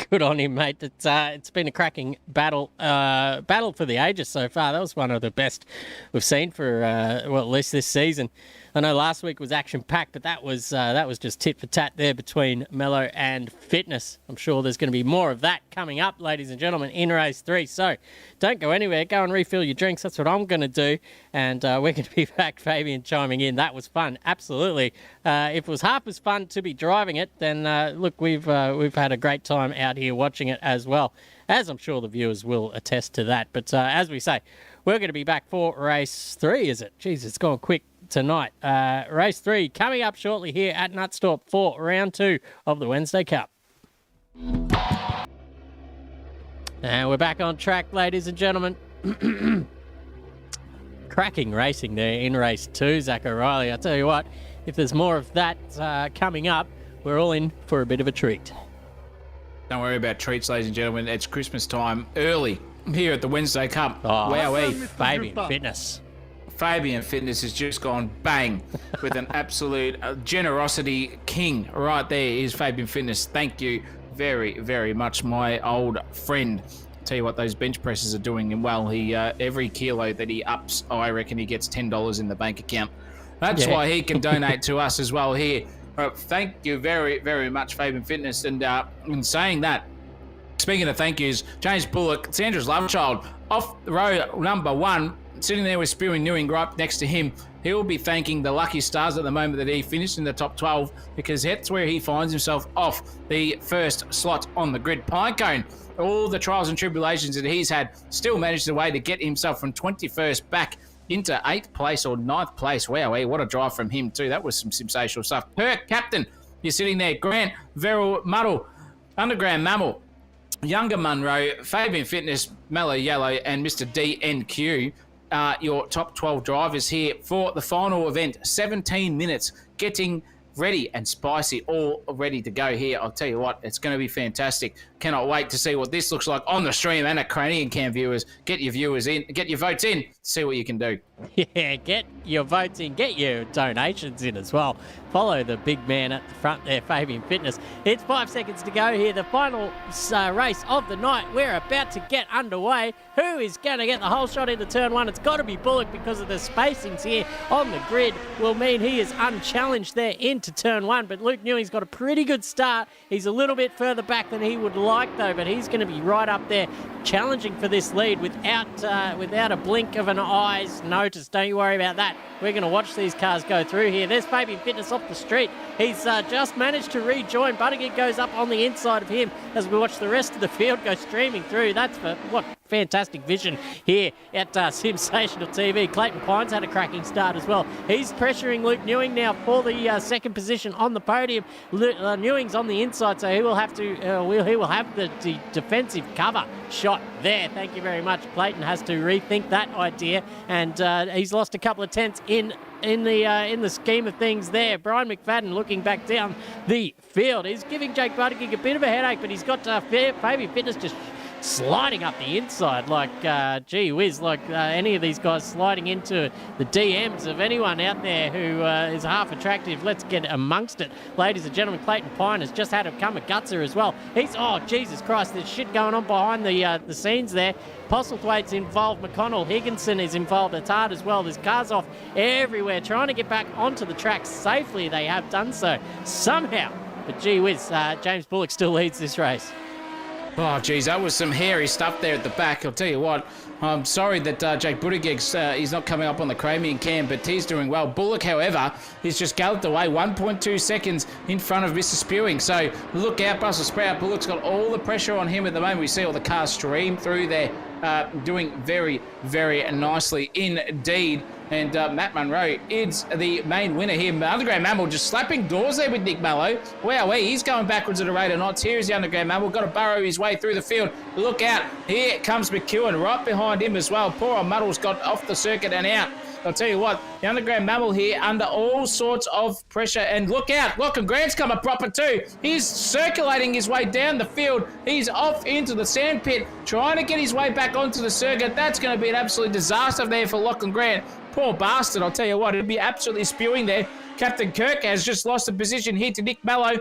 Good on him, mate. It's been a cracking battle for the ages so far. That was one of the best we've seen for, at least this season. I know last week was action-packed, but that was just tit for tat there between Mello and Fitness. I'm sure there's going to be more of that coming up, ladies and gentlemen, in race 3. So don't go anywhere. Go and refill your drinks. That's what I'm going to do. And we're going to be back, Fabian chiming in. That was fun. Absolutely. If it was half as fun to be driving it, then look, we've had a great time out here watching it as well, as I'm sure the viewers will attest to that. But as we say, we're going to be back for race 3, is it? Jeez, it's gone quick tonight. Race 3 coming up shortly here at Knutstorp for round 2 of the Wednesday Cup. And we're back on track, ladies and gentlemen. Cracking racing there in race 2, Zach O'Reilly. I tell you what, if there's more of that coming up, we're all in for a bit of a treat. Don't worry about treats, ladies and gentlemen. It's Christmas time early here at the Wednesday Cup. Oh, Wowee. Fabian Fitness. Fabian Fitness has just gone bang with an absolute generosity king. Right there is Fabian Fitness. Thank you very, very much, my old friend. Tell you what, those bench presses are doing him well. He every kilo that he ups, I reckon he gets $10 in the bank account. That's why he can donate to us as well here. Thank you very, very much, Fabian Fitness. And in saying that, speaking of thank yous, James Bullock, Sandra's love child, off row number 1, sitting there with Spewing Newing right next to him. He'll be thanking the lucky stars at the moment that he finished in the top 12, because that's where he finds himself off the first slot on the grid. Pinecone, all the trials and tribulations that he's had, still managed a way to get himself from 21st back into 8th place or 9th place. Wow, what a drive from him too. That was some sensational stuff. Perk, captain, you're sitting there. Grant, Verrill, Muddle, Underground Mammal, Younger Munro, Fabian Fitness, Mellow Yellow, and Mr. DNQ. Your top 12 drivers here for the final event. 17 minutes getting ready and spicy, all ready to go here. I'll tell you what, it's going to be fantastic. Cannot wait to see what this looks like on the stream and at Cranium Cam viewers. Get your viewers in, get your votes in, see what you can do. Yeah, get your votes in, get your donations in as well. Follow the big man at the front there, Fabian Fitness. It's 5 seconds to go here, the final race of the night. We're about to get underway. Who is going to get the whole shot into turn 1? It's got to be Bullock, because of the spacings here on the grid will mean he is unchallenged there into turn 1. But Luke Newing's got a pretty good start. He's a little bit further back than he would like though, but he's going to be right up there challenging for this lead without a blink of an eye's notice. Don't you worry about that. We're going to watch these cars go through here. There's Fabian Fitness off the street. He's just managed to rejoin. Buttigieg goes up on the inside of him as we watch the rest of the field go streaming through. That's for what fantastic vision here at Sensational TV. Clayton Pines had a cracking start as well. He's pressuring Luke Newing now for the second position on the podium. Newing's on the inside, so he will have to he will have the defensive cover shot there. Thank you very much. Clayton has to rethink that idea, and he's lost a couple of tenths in the scheme of things there. Brian McFadden looking back down the field. He's giving Jake Buttigieg a bit of a headache, but he's got Fabian Fitness just sliding up the inside like, gee whiz, like any of these guys sliding into the DMs of anyone out there who is half attractive. Let's get amongst it. Ladies and gentlemen, Clayton Pine has just had to come a gutser as well. He's, oh, Jesus Christ, there's shit going on behind the scenes there. Postlethwaite's involved, McConnell, Higginson is involved, it's hard as well. There's cars off everywhere trying to get back onto the track safely. They have done so somehow. But gee whiz, James Bullock still leads this race. Oh, geez, that was some hairy stuff there at the back. I'll tell you what, I'm sorry that Jake Buttigieg, he's not coming up on the Cramian Cam, but he's doing well. Bullock, however, he's just galloped away 1.2 seconds in front of Mr. Spewing. So look out, Brussels Sprout. Bullock's got all the pressure on him at the moment. We see all the cars stream through there, doing very, very nicely indeed. And Matt Munro is the main winner here. Underground Mammal just slapping doors there with Nick Mallow. Wow, he's going backwards at a rate of knots. Here's the Underground Mammal. Got to burrow his way through the field. Look out. Here comes McEwen right behind him as well. Poor old Muddle's got off the circuit and out. I'll tell you what, the Underground Mammal here under all sorts of pressure. And look out. Lachlan Grant's come a proper too. He's circulating his way down the field. He's off into the sandpit, trying to get his way back onto the circuit. That's going to be an absolute disaster there for Lachlan Grant. Poor bastard, I'll tell you what, it'll be absolutely spewing there. Captain Kirk has just lost the position here to Nick Mallow.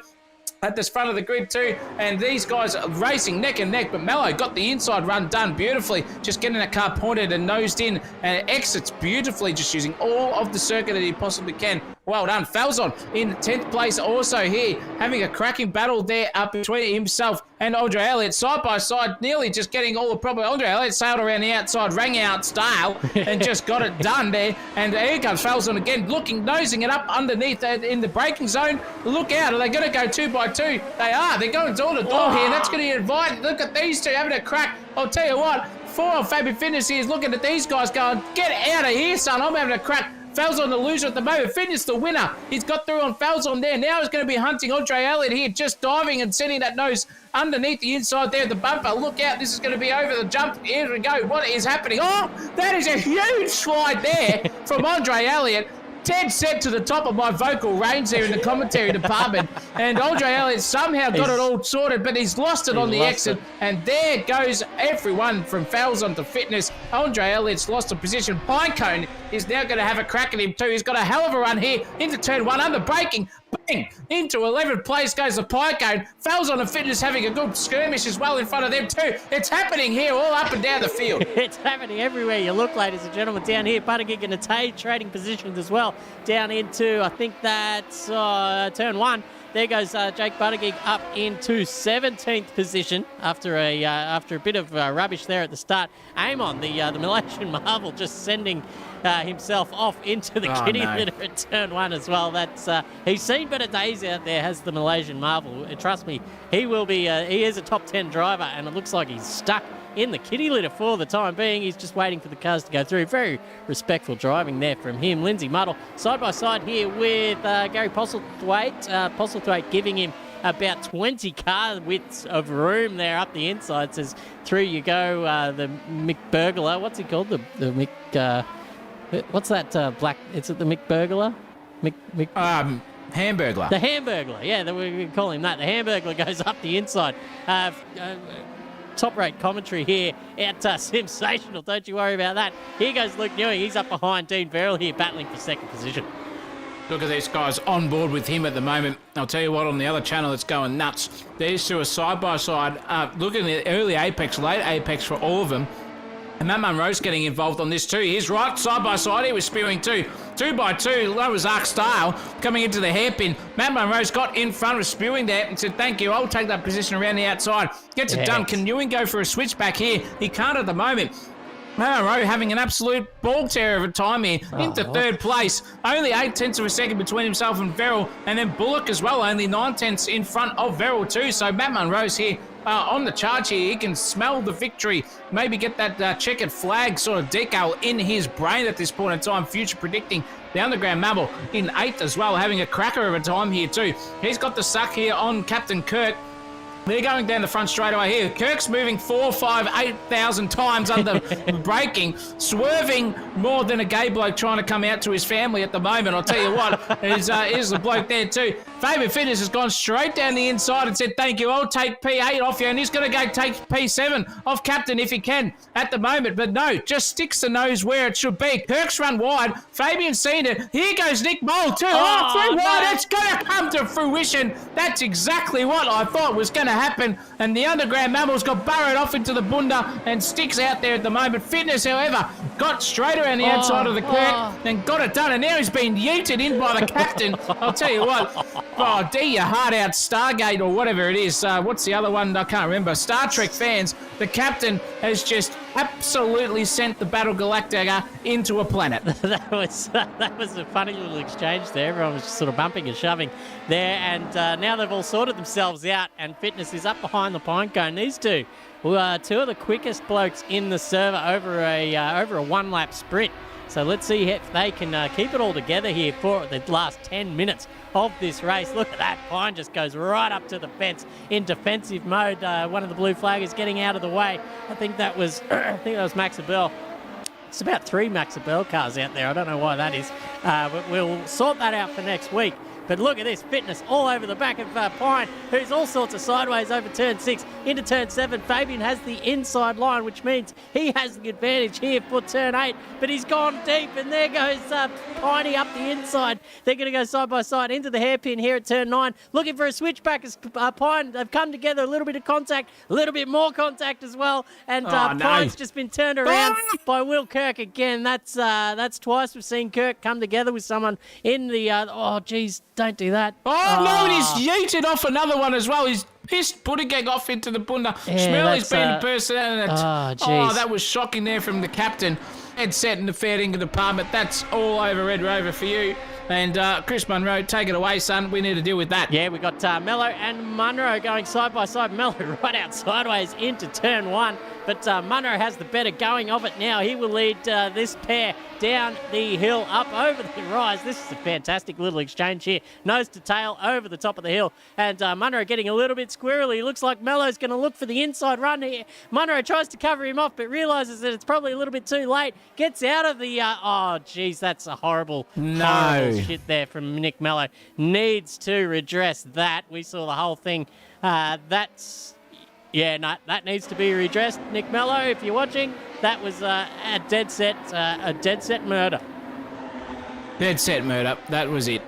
at the front of the grid too, and these guys are racing neck and neck, but Mallow got the inside run done beautifully, just getting that car pointed and nosed in, and exits beautifully, just using all of the circuit that he possibly can. Well done. Falzon in 10th place also here, having a cracking battle there up between himself and Andre Elliott, side by side, nearly just getting all the problem. Andre Elliott sailed around the outside, rang out style, and just got it done there. And here comes Falzon again, nosing it up underneath in the braking zone. Look out, are they going to go 2 by 2? They are. They're going door to door here, and that's going to invite. Look at these two having a crack. I'll tell you what, 4 on Fabian Fitness here is looking at these guys going, get out of here, son. I'm having a crack. Falzon the loser at the moment. Fitness the winner. He's got through on Falzon there. Now he's going to be hunting Andre Elliott here, just diving and sending that nose underneath the inside there of the bumper. Look out, this is going to be over the jump. Here we go. What is happening? Oh, that is a huge slide there from Andre Elliott. Dead set to the top of my vocal range there in the commentary department. And Andre Elliott somehow got it all sorted, but he's lost it on the exit. And there goes everyone from Falzon to Fitness. Andre Elliott's lost a position. Pinecone is now going to have a crack at him too. He's got a hell of a run here into turn 1 under braking. Bang! Into 11th place goes the Pinecone. Falzon and Fitness having a good skirmish as well in front of them too. It's happening here all up and down the field. It's happening everywhere you look, ladies and gentlemen. Down here, Buttigieg and Atay trading positions as well. Down into, I think that's turn 1. There goes Jake Buttigieg up into 17th position after a bit of rubbish there at the start. Amon, the Malaysian Marvel, just sending himself off into the kitty litter at turn 1 as well. That's he's seen better days out there, has the Malaysian Marvel. Trust me, he will be. He is a top 10 driver, and it looks like he's stuck in the kitty litter for the time being. He's just waiting for the cars to go through. Very respectful driving there from him. Lindsay Muddle side by side here with Gary Postlethwaite. Postlethwaite giving him about 20 car widths of room there up the inside. Says through you go, the McBurglar. What's he called? The Mick. What's that black? Is it the McBurglar? Hamburglar. The Hamburglar. Yeah, we call him that. The Hamburglar goes up the inside. Top-rate commentary here at Sensational. Don't you worry about that. Here goes Luke Newing. He's up behind Dean Verrill here, battling for second position. Look at these guys on board with him at the moment. I'll tell you what, on the other channel it's going nuts. These two are side-by-side. Looking at early apex, late apex for all of them. And Matt Munro's getting involved on this too. He's right side by side. He was spewing too. 2 by 2. That was Arc Style coming into the hairpin. Matt Munro's got in front of spewing there and said, thank you. I'll take that position around the outside. Gets it done. Can Ewing go for a switchback here? He can't at the moment. Matt Munro having an absolute ball tear of a time here into third place. Only 0.8 of a second between himself and Verrill. And then Bullock as well, only 0.9 in front of Verrill too. So Matt Munro's here on the charge here. He can smell the victory. Maybe get that checkered flag sort of decal in his brain at this point in time. Future predicting the Underground Mammal in 8th as well, having a cracker of a time here too. He's got the suck here on Captain Kirk. They're going down the front straight away here. Kirk's moving 4, 5, 8,000 times under braking, swerving more than a gay bloke trying to come out to his family at the moment. I'll tell you what, is the bloke there too. Fabian Fitness has gone straight down the inside and said, thank you, I'll take P8 off you, and he's going to go take P7 off Captain if he can at the moment. But no, just sticks the nose where it should be. Kirk's run wide. Fabian's seen it. Here goes Nick Mole too. Through wide. It's going to come to fruition. That's exactly what I thought was going to happen. And the Underground Mammal's got burrowed off into the bunda and sticks out there at the moment. Fitness, however, got straight around the outside of the Kirk and got it done. And now he's been yeeted in by the captain. I'll tell you what. Oh, D your heart out, Stargate or whatever it is. What's the other one? I can't remember. Star Trek fans, the captain has just absolutely sent the Battle Galactica into a planet. that was a funny little exchange there. Everyone was just sort of bumping and shoving there, and now they've all sorted themselves out, and Fitness is up behind the Pinecone. These two were two of the quickest blokes in the server over a one-lap sprint. So let's see if they can keep it all together here for the last 10 minutes of this race. Look at that. Pine just goes right up to the fence in defensive mode. One of the blue flaggers getting out of the way. I think that was Max Abel. It's about 3 Max Abel cars out there. I don't know why that is. But we'll sort that out for next week. But look at this fitness all over the back of Pine, who's all sorts of sideways over turn 6 into turn 7. Fabian has the inside line, which means he has the advantage here for turn 8, but he's gone deep, and there goes Piney up the inside. They're going to go side by side into the hairpin here at turn 9, looking for a switchback as Pine, they've come together, a little bit of contact, a little bit more contact as well, and Pine's just been turned around by Will Kirk again. That's twice we've seen Kirk come together with someone in the, oh geez, don't do that. No, and he's yeeted off another one as well. He's pissed Buttigieg off into the bunda. Schmirley's been a person. That was shocking there from the captain. Head set in the fair dinkum department. That's all over Red Rover for you. And Chris Munro, take it away, son. We need to deal with that. Yeah, we got Mello and Munro going side by side. Mello right out sideways into turn 1. But Munro has the better going of it now. He will lead this pair down the hill, up over the rise. This is a fantastic little exchange here. Nose to tail over the top of the hill. And Munro getting a little bit squirrely. Looks like Mello's going to look for the inside run here. Munro tries to cover him off, but realises that it's probably a little bit too late. Gets out of the... oh, geez, that's a horrible shit there from Nick Mello. Needs to redress that. We saw the whole thing. That needs to be redressed. Nick Mello, if you're watching, that was a dead set murder. Dead set murder. That was it.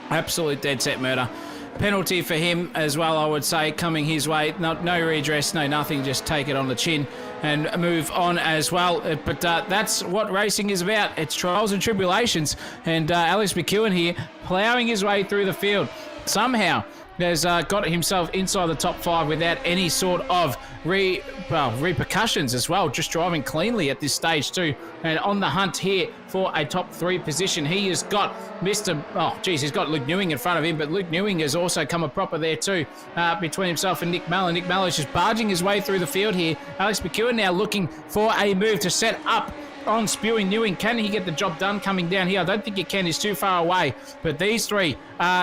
Absolute dead set murder. Penalty for him as well, I would say, coming his way. No redress, no nothing. Just take it on the chin and move on as well. But that's what racing is about. It's trials and tribulations. And Alex McEwen here ploughing his way through the field. Somehow has got himself inside the top 5 without any sort of repercussions as well. Just driving cleanly at this stage too. And on the hunt here for a top 3 position. He has got he's got Luke Newing in front of him, but Luke Newing has also come a proper there too, between himself and Nick Mallow. Nick Mallow is just barging his way through the field here. Alex McEwen now looking for a move to set up on Spewing Newing. Can he get the job done coming down here? I don't think he can. He's too far away. But these 3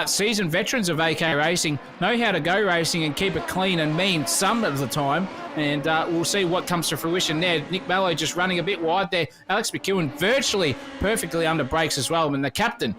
seasoned veterans of AK Racing know how to go racing and keep it clean and mean some of the time. And we'll see what comes to fruition there. Nick Mallow just running a bit wide there. Alex McEwen virtually perfectly under brakes as well. And the captain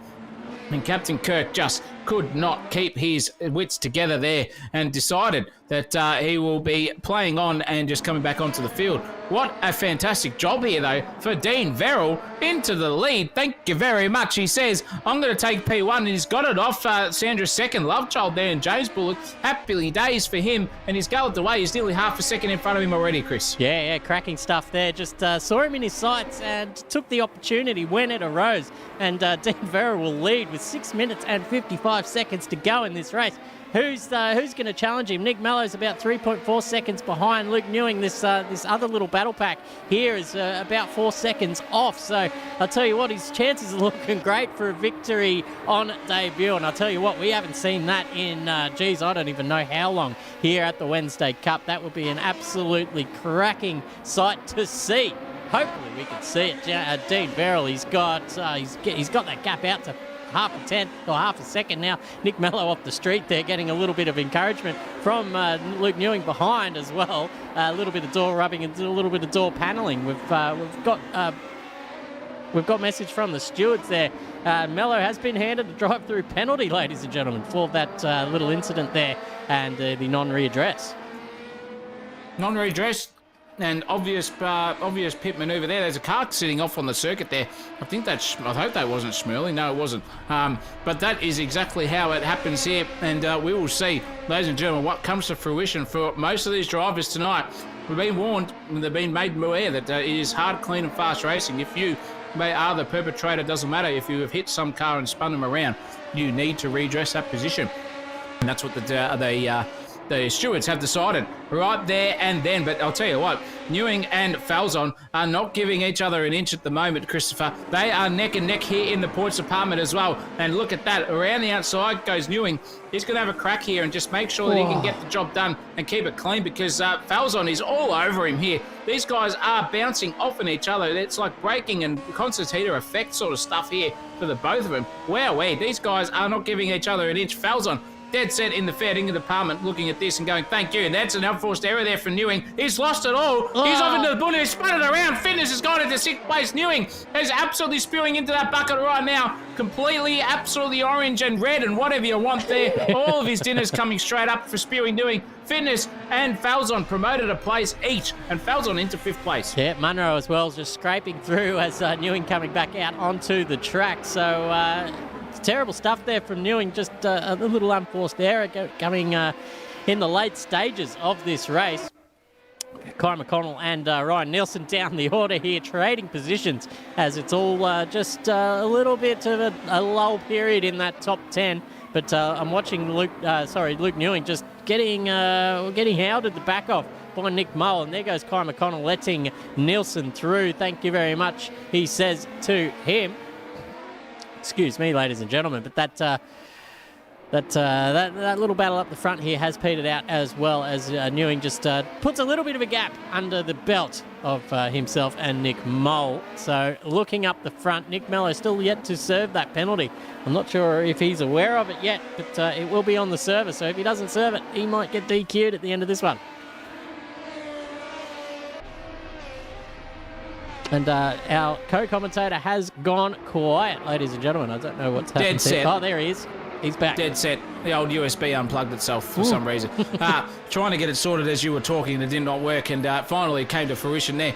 Kirk just could not keep his wits together there and decided that he will be playing on and just coming back onto the field. What a fantastic job here, though, for Dean Verrill into the lead. Thank you very much. He says, I'm going to take P1, and he's got it off Sandra's second love child there, and James Bullock. Happy days for him, and he's galloped away. He's nearly half a second in front of him already, Chris. Yeah, cracking stuff there. Just saw him in his sights and took the opportunity when it arose. And Dean Verrill will lead with 6 minutes and 55 seconds to go in this race. Who's going to challenge him? Nick Mellow's about 3.4 seconds behind Luke Newing. This other little battle pack here is about 4 seconds off. So I'll tell you what, his chances are looking great for a victory on debut. And I'll tell you what, we haven't seen that in, I don't even know how long here at the Wednesday Cup. That would be an absolutely cracking sight to see. Hopefully we can see it. Dean Verrill, he's got that gap out to half a tenth or half a second now. Nick Mello off the street there, getting a little bit of encouragement from Luke Newing behind as well. A little bit of door rubbing and a little bit of door panelling. We've got message from the stewards there. Mello has been handed a drive-through penalty, ladies and gentlemen, for that little incident there and the non-readdress. Non-readdress. And obvious pit manoeuvre there. There's a car sitting off on the circuit there. I hope that wasn't Schmirley. No, it wasn't. But that is exactly how it happens here. And we will see, ladies and gentlemen, what comes to fruition for most of these drivers tonight. We've been warned, they've been made aware that it is hard, clean and fast racing. If you are the perpetrator, it doesn't matter. If you have hit some car and spun them around, you need to redress that position. And that's what the stewards have decided right there and then. But I'll tell you what, Newing and Falzon are not giving each other an inch at the moment, Christopher. They are neck and neck here in the points department as well. And look at that. Around the outside goes Newing. He's going to have a crack here and just make sure that he can get the job done and keep it clean, because Falzon is all over him here. These guys are bouncing off on each other. It's like braking and concertina effect sort of stuff here for the both of them. Wowee, these guys are not giving each other an inch. Falzon dead set in the fair dinkum department looking at this and going, thank you. That's an unforced error there for Newing. He's lost it all. He's off into the bull. He's spun it around. Fitness has gone into 6th place. Newing is absolutely spewing into that bucket right now. Completely, absolutely orange and red and whatever you want there. All of his dinners coming straight up for spewing Newing. Fitness and Falzon promoted a place each, and Falzon into 5th place. Yeah, Munro as well, just scraping through as Newing coming back out onto the track. So it's terrible stuff there from Newing, just a little unforced error coming in the late stages of this race. Kai McConnell and Ryan Nielsen down the order here, trading positions as it's all just a little bit of a lull period in that top 10. But I'm watching Luke Newing just getting howled at the back off by Nick Mull. And there goes Kai McConnell letting Nielsen through. Thank you very much, he says to him. Excuse me, ladies and gentlemen, but that little battle up the front here has petered out as well as Newing just puts a little bit of a gap under the belt of himself and Nick Mull. So looking up the front, Nick Mello still yet to serve that penalty. I'm not sure if he's aware of it yet, but it will be on the server. So if he doesn't serve it, he might get DQ'd at the end of this one. And our co-commentator has gone quiet, ladies and gentlemen. I don't know what's happened. Dead set. Oh, there he is. He's back. Dead set. The old USB unplugged itself for some reason. Trying to get it sorted as you were talking and it did not work, and finally it came to fruition there.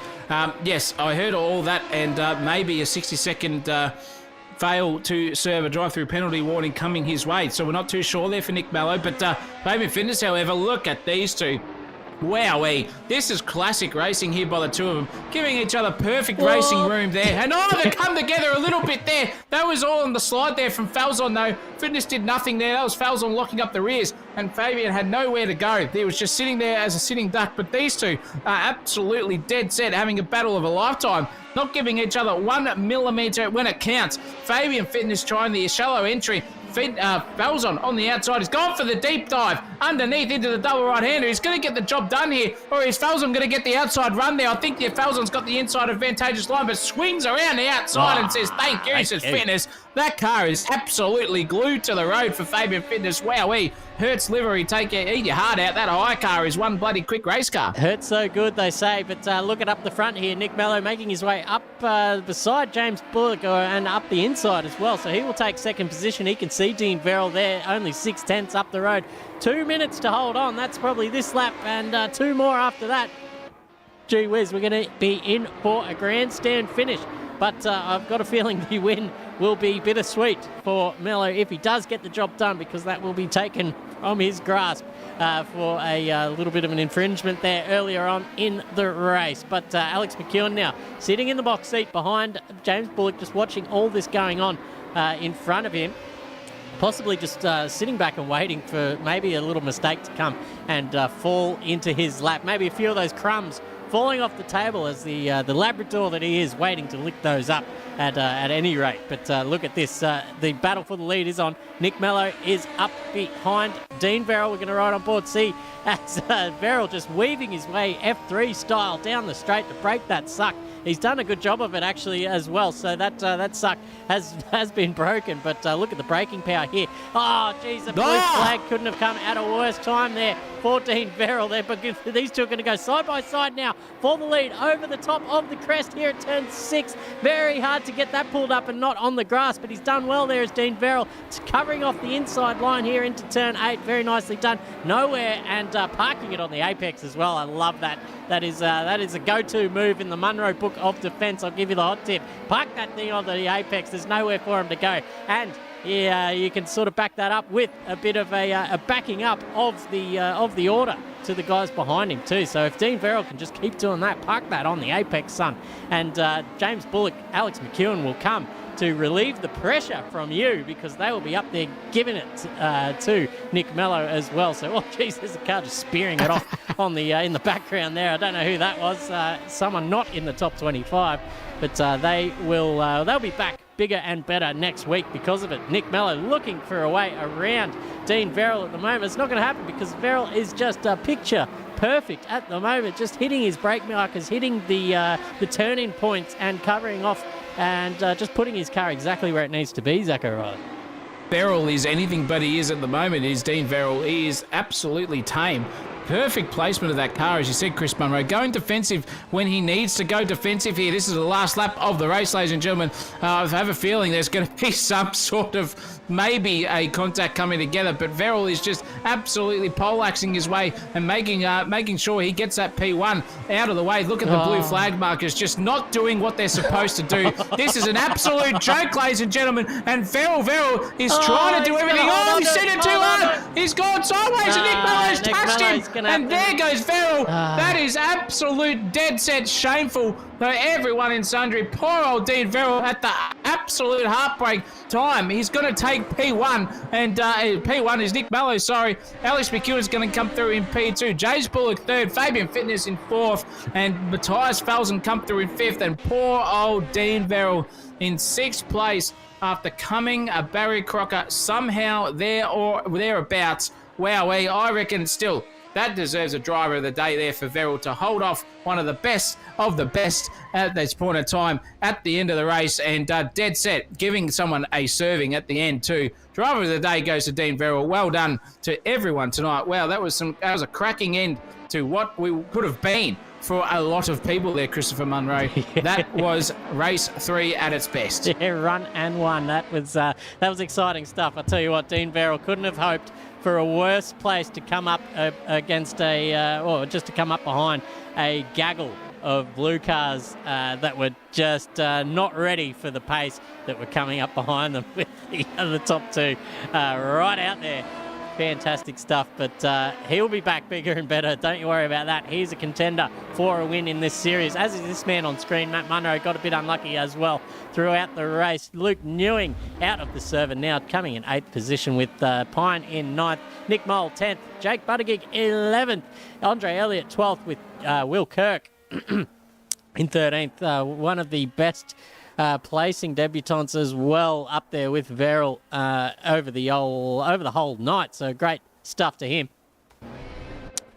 Yes, I heard all that, and maybe a 60-second fail to serve a drive-through penalty warning coming his way. So we're not too sure there for Nick Mallow. But Fabian Fitness, however, look at these two. Wowee, this is classic racing here by the two of them, giving each other perfect racing room there. And they come together a little bit there. That was all on the slide there from Falzon, though. Fitness did nothing there. That was Falzon locking up the rears, and Fabian had nowhere to go. He was just sitting there as a sitting duck. But these two are absolutely dead set, having a battle of a lifetime, not giving each other 1 millimetre when it counts. Fabian Fitness trying the shallow entry. Falzon on the outside. He's gone for the deep dive underneath into the double right-hander. He's going to get the job done here, or is Falzon going to get the outside run there? I think Falzon's got the inside advantageous line, but swings around the outside and says, thank you, says Fitness. That car is absolutely glued to the road for Fabian Fitness. Wowee. Hertz livery, eat your heart out. That high car is one bloody quick race car. Hertz so good, they say, but look at up the front here. Nick Mello making his way up beside James Bullock and up the inside as well. So he will take second position. He can see Dean Verrill there, only 6/10 up the road. 2 minutes to hold on. That's probably this lap, and 2 more after that. Gee whiz, we're going to be in for a grandstand finish. But I've got a feeling the win will be bittersweet for Mello if he does get the job done, because that will be taken from his grasp for a little bit of an infringement there earlier on in the race. But Alex McEwen now sitting in the box seat behind James Bullock, just watching all this going on in front of him. Possibly just sitting back and waiting for maybe a little mistake to come and fall into his lap. Maybe a few of those crumbs falling off the table as the Labrador that he is waiting to lick those up at any rate. But look at this. The battle for the lead is on. Nick Mello is up behind Dean Verrill. We're going to ride on board C as Verrill just weaving his way F3 style down the straight to break that suck. He's done a good job of it actually as well. So that suck has been broken. But look at the braking power here. Oh, geez, the blue flag couldn't have come at a worse time there. 14 Verrill there, but these two are going to go side by side now for the lead over the top of the crest here at turn 6. Very hard to get that pulled up and not on the grass, but he's done well there as Dean Verrill covering off the inside line here into turn 8. Very nicely done. Nowhere, and parking it on the apex as well. I love that. That is a go-to move in the Munro Book of Defence. I'll give you the hot tip. Park that thing on the apex. There's nowhere for him to go. And yeah, you can sort of back that up with a bit of a backing up of the order to the guys behind him too. So if Dean Verrill can just keep doing that, park that on the apex, son. And James Bullock, Alex McEwen will come to relieve the pressure from you, because they will be up there giving it to Nick Mello as well. So, oh geez, there's a car just spearing it off on the in the background there. I don't know who that was. Someone not in the top 25, but they'll be back bigger and better next week because of it. Nick Mello looking for a way around Dean Verrill at the moment. It's not going to happen because Verrill is just picture perfect at the moment, just hitting his brake markers, hitting the turn-in points and covering off and just putting his car exactly where it needs to be, Zach O'Reilly. Verrill is anything but he is at the moment. Is Dean Verrill. He is absolutely tame. Perfect placement of that car, as you said, Chris Munro. Going defensive when he needs to go defensive here. This is the last lap of the race, ladies and gentlemen. I have a feeling there's going to be some sort of maybe a contact coming together, but Verrill is just absolutely poleaxing his way and making sure he gets that P1 out of the way. Look at the blue flag markers just not doing what they're supposed to do. This is an absolute joke, ladies and gentlemen, and Verrill is trying to do everything. He's sent it too hard. He's gone sideways and Nick Mellow's touched him. And there goes Verrill. That is absolute dead set shameful for everyone in Sundry. Poor old Dean Verrill at the absolute heartbreak time. He's going to take P1, and P1 is Nick Mello, sorry. Alex McEwen's going to come through in P2. James Bullock third, Fabian Fitness in fourth, and Matthias Felsen come through in fifth, and poor old Dean Verrill in sixth place after coming a Barry Crocker somehow there or thereabouts. Wowee, I reckon still that deserves a driver of the day there for Verrill to hold off one of the best at this point in time at the end of the race, and dead set, giving someone a serving at the end too. Driver of the day goes to Dean Verrill. Well done to everyone tonight. Wow, that was a cracking end to what we could have been for a lot of people there, Christopher Munro. Yeah. That was race 3 at its best. Yeah, run and won. That was exciting stuff. I tell you what, Dean Verrill couldn't have hoped for a worse place to come up against or just to come up behind a gaggle of blue cars that were just not ready for the pace that were coming up behind them with the other top two right out there. Fantastic stuff, but he'll be back bigger and better. Don't you worry about that. He's a contender for a win in this series, as is this man on screen. Matt Munro got a bit unlucky as well throughout the race. Luke Newing out of the server now, coming in 8th position with Pine in 9th. Nick Mole 10th. Jake Buttigieg 11th. Andre Elliott 12th with Will Kirk in 13th. One of the best placing debutants as well, up there with Verrill over the whole night. So great stuff to him.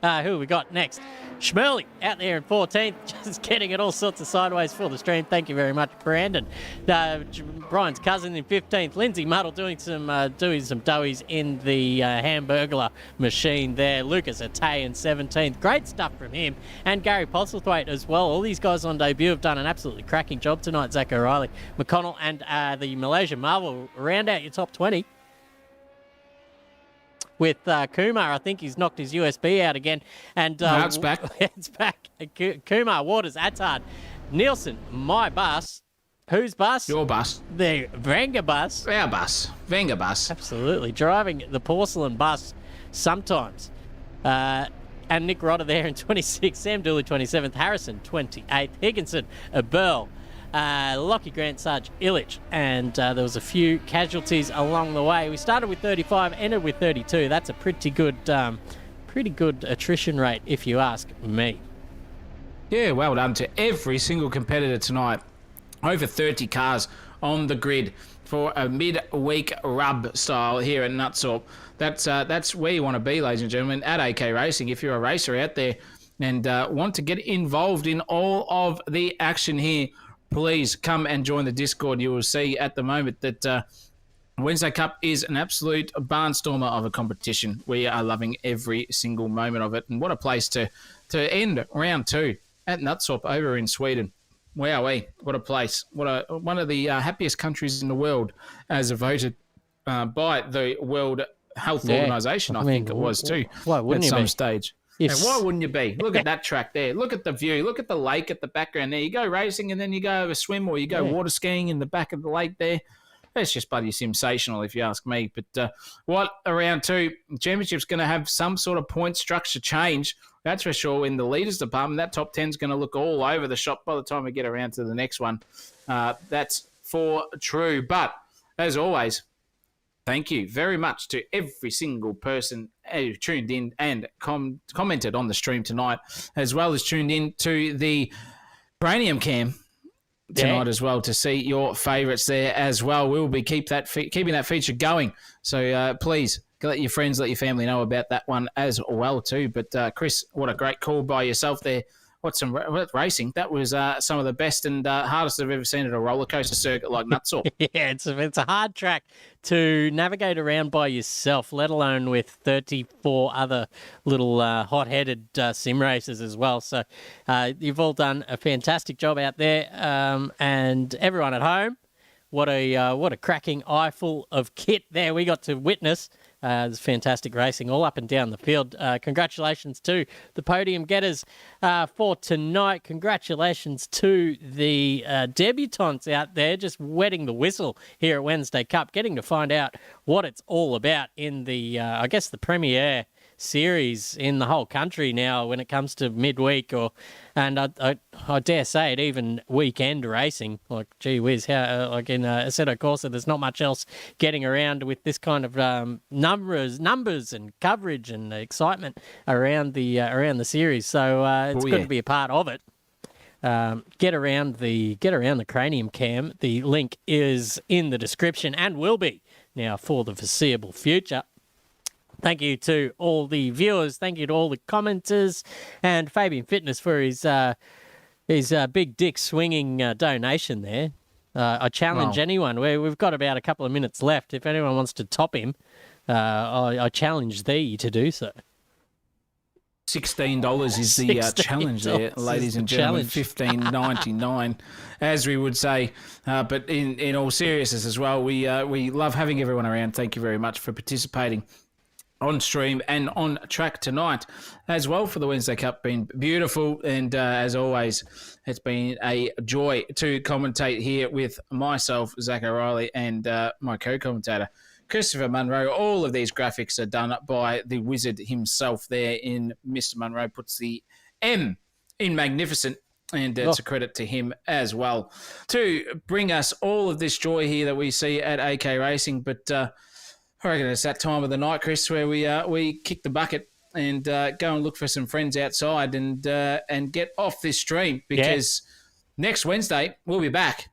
Who we got next? Schmerley out there in 14th, just getting it all sorts of sideways for the stream. Thank you very much, Brandon. Brian's cousin in 15th. Lindsay Muddle doing some doughies in the Hamburglar machine there. Lucas Atay in 17th. Great stuff from him. And Gary Postlethwaite as well. All these guys on debut have done an absolutely cracking job tonight. Zach O'Reilly, McConnell and the Malaysia Marvel round out your top 20. With Kumar, I think he's knocked his USB out again. And no, it's back. It's back. Kumar, Waters, Attard, Nielsen, my bus. Whose bus? Your bus. The Venga bus. Our bus. Venga bus. Absolutely. Driving the porcelain bus sometimes. And Nick Rodder there in 26th. Sam Dooley 27th. Harrison 28th. Higginson, Burl. Lockie Grant, Sarge Illich, and there was a few casualties along the way. We started with 35, ended with 32. That's a pretty good attrition rate, if you ask me. Yeah, well done to every single competitor tonight. Over 30 cars on the grid for a mid-week rub style here at Knutstorp. That's where you want to be, ladies and gentlemen, at AK Racing. If you're a racer out there and want to get involved in all of the action here, please come and join the Discord. You will see at the moment that Wednesday Cup is an absolute barnstormer of a competition. We are loving every single moment of it. And what a place to end round 2 at Knutstorp over in Sweden. Wowee, what a place. One of the happiest countries in the world as voted by the World Health Organization, I think it was too, at some stage. Yes. And why wouldn't you be? Look at that track there. Look at the view. Look at the lake at the background there. You go racing and then you go over swim, or you go water skiing in the back of the lake there. That's just bloody sensational, if you ask me. But around 2, championship's going to have some sort of point structure change. That's for sure. In the leaders department, that top 10's going to look all over the shop by the time we get around to the next one. That's for true. But as always, thank you very much to every single person who tuned in and commented on the stream tonight, as well as tuned in to the Cranium Cam tonight as well to see your favourites there as well. We will be keeping that feature going. So please let your friends, let your family know about that one as well too. But Chris, what a great call by yourself there what racing. That was some of the best and hardest I've ever seen at a roller coaster circuit like Knutstorp. Yeah, it's a hard track to navigate around by yourself, let alone with 34 other little hot-headed sim racers as well. So you've all done a fantastic job out there, and everyone at home. What a cracking eyeful of kit there we got to witness. There's fantastic racing all up and down the field. Congratulations to the podium getters for tonight. Congratulations to the debutantes out there just wetting the whistle here at Wednesday Cup, getting to find out what it's all about in the, I guess, the premier series in the whole country now when it comes to midweek and I dare say it, even weekend racing. Like, gee whiz, how like in Assetto Corsa, there's not much else getting around with this kind of numbers and coverage and excitement around the series. So it's good to be a part of it. Get around the Cranium Cam. The link is in the description and will be now for the foreseeable future. Thank you to all the viewers. Thank you to all the commenters, and Fabian Fitness for his big dick swinging donation there. I challenge anyone. We've got about a couple of minutes left. If anyone wants to top him, I challenge thee to do so. $16 is the challenge there, ladies and gentlemen. $15.99, as we would say. But in all seriousness as well, we love having everyone around. Thank you very much for participating on stream and on track tonight as well for the Wednesday Cup. Been beautiful, and as always, it's been a joy to commentate here with myself, Zach O'Reilly, and my co-commentator, Christopher Munro. All of these graphics are done by the wizard himself there in Mr. Munro. Puts the M in magnificent, and it's a credit to him as well to bring us all of this joy here that we see at AK Racing. But I reckon it's that time of the night, Chris, where we kick the bucket and go and look for some friends outside and get off this stream, because next Wednesday we'll be back.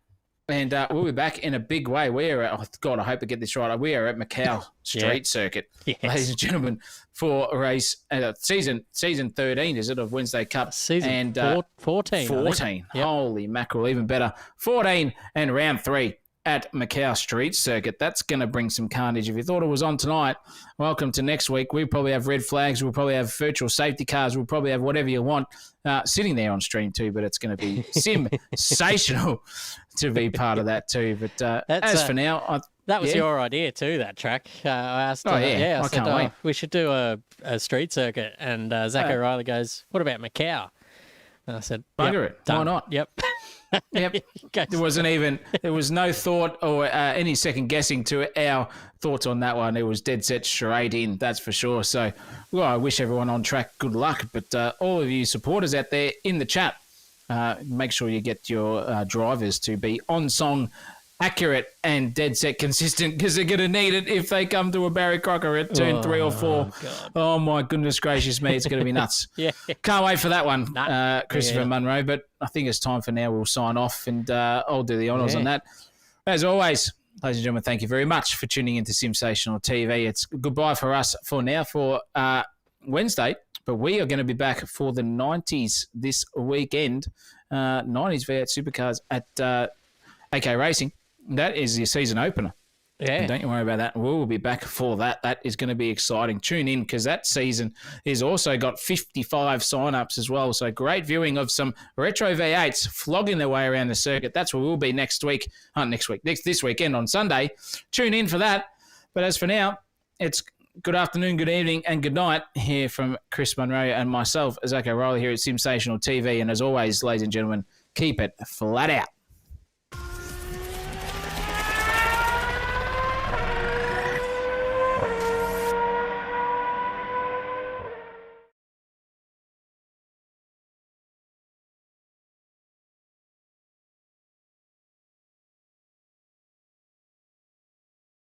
And we'll be back in a big way. We're at, God, I hope I get this right. We are at Macau Street Circuit, ladies and gentlemen, for a race season 13, is it, of Wednesday Cup? Season 14. 14. Holy mackerel, even better. 14 and round 3 at Macau Street Circuit. That's going to bring some carnage. If you thought it was on tonight, welcome to next week. We'll probably have red flags. We'll probably have virtual safety cars. We'll probably have whatever you want sitting there on stream too, but it's going to be sensational to be part of that too. But as for now... That was your idea too, that track. I asked... I said, can't wait. We should do a street circuit. And Zach O'Reilly goes, what about Macau? And I said, bugger it. Done. Why not? Yep. Yep. There was no thought or any second guessing to our thoughts on that one. It was dead set straight in, that's for sure. So, well, I wish everyone on track good luck. But all of you supporters out there in the chat, make sure you get your drivers to be on song, accurate and dead set consistent, because they're going to need it if they come to a Barry Crocker at turn 3 or 4. God. Oh, my goodness gracious me. It's going to be nuts. Can't wait for that one, Christopher Munro. But I think it's time for now. We'll sign off, and I'll do the honours on that. As always, ladies and gentlemen, thank you very much for tuning into Simsational TV. It's goodbye for us for now for Wednesday, but we are going to be back for the 90s this weekend. 90s V8 Supercars at AK Racing. That is your season opener. Yeah. Don't you worry about that. We'll be back for that. That is going to be exciting. Tune in, because that season has also got 55 sign-ups as well. So great viewing of some retro V8s flogging their way around the circuit. That's where we'll be this weekend on Sunday. Tune in for that. But as for now, it's good afternoon, good evening, and good night here from Chris Munro and myself, Zach O'Reilly, here at Simsational TV. And as always, ladies and gentlemen, keep it flat out.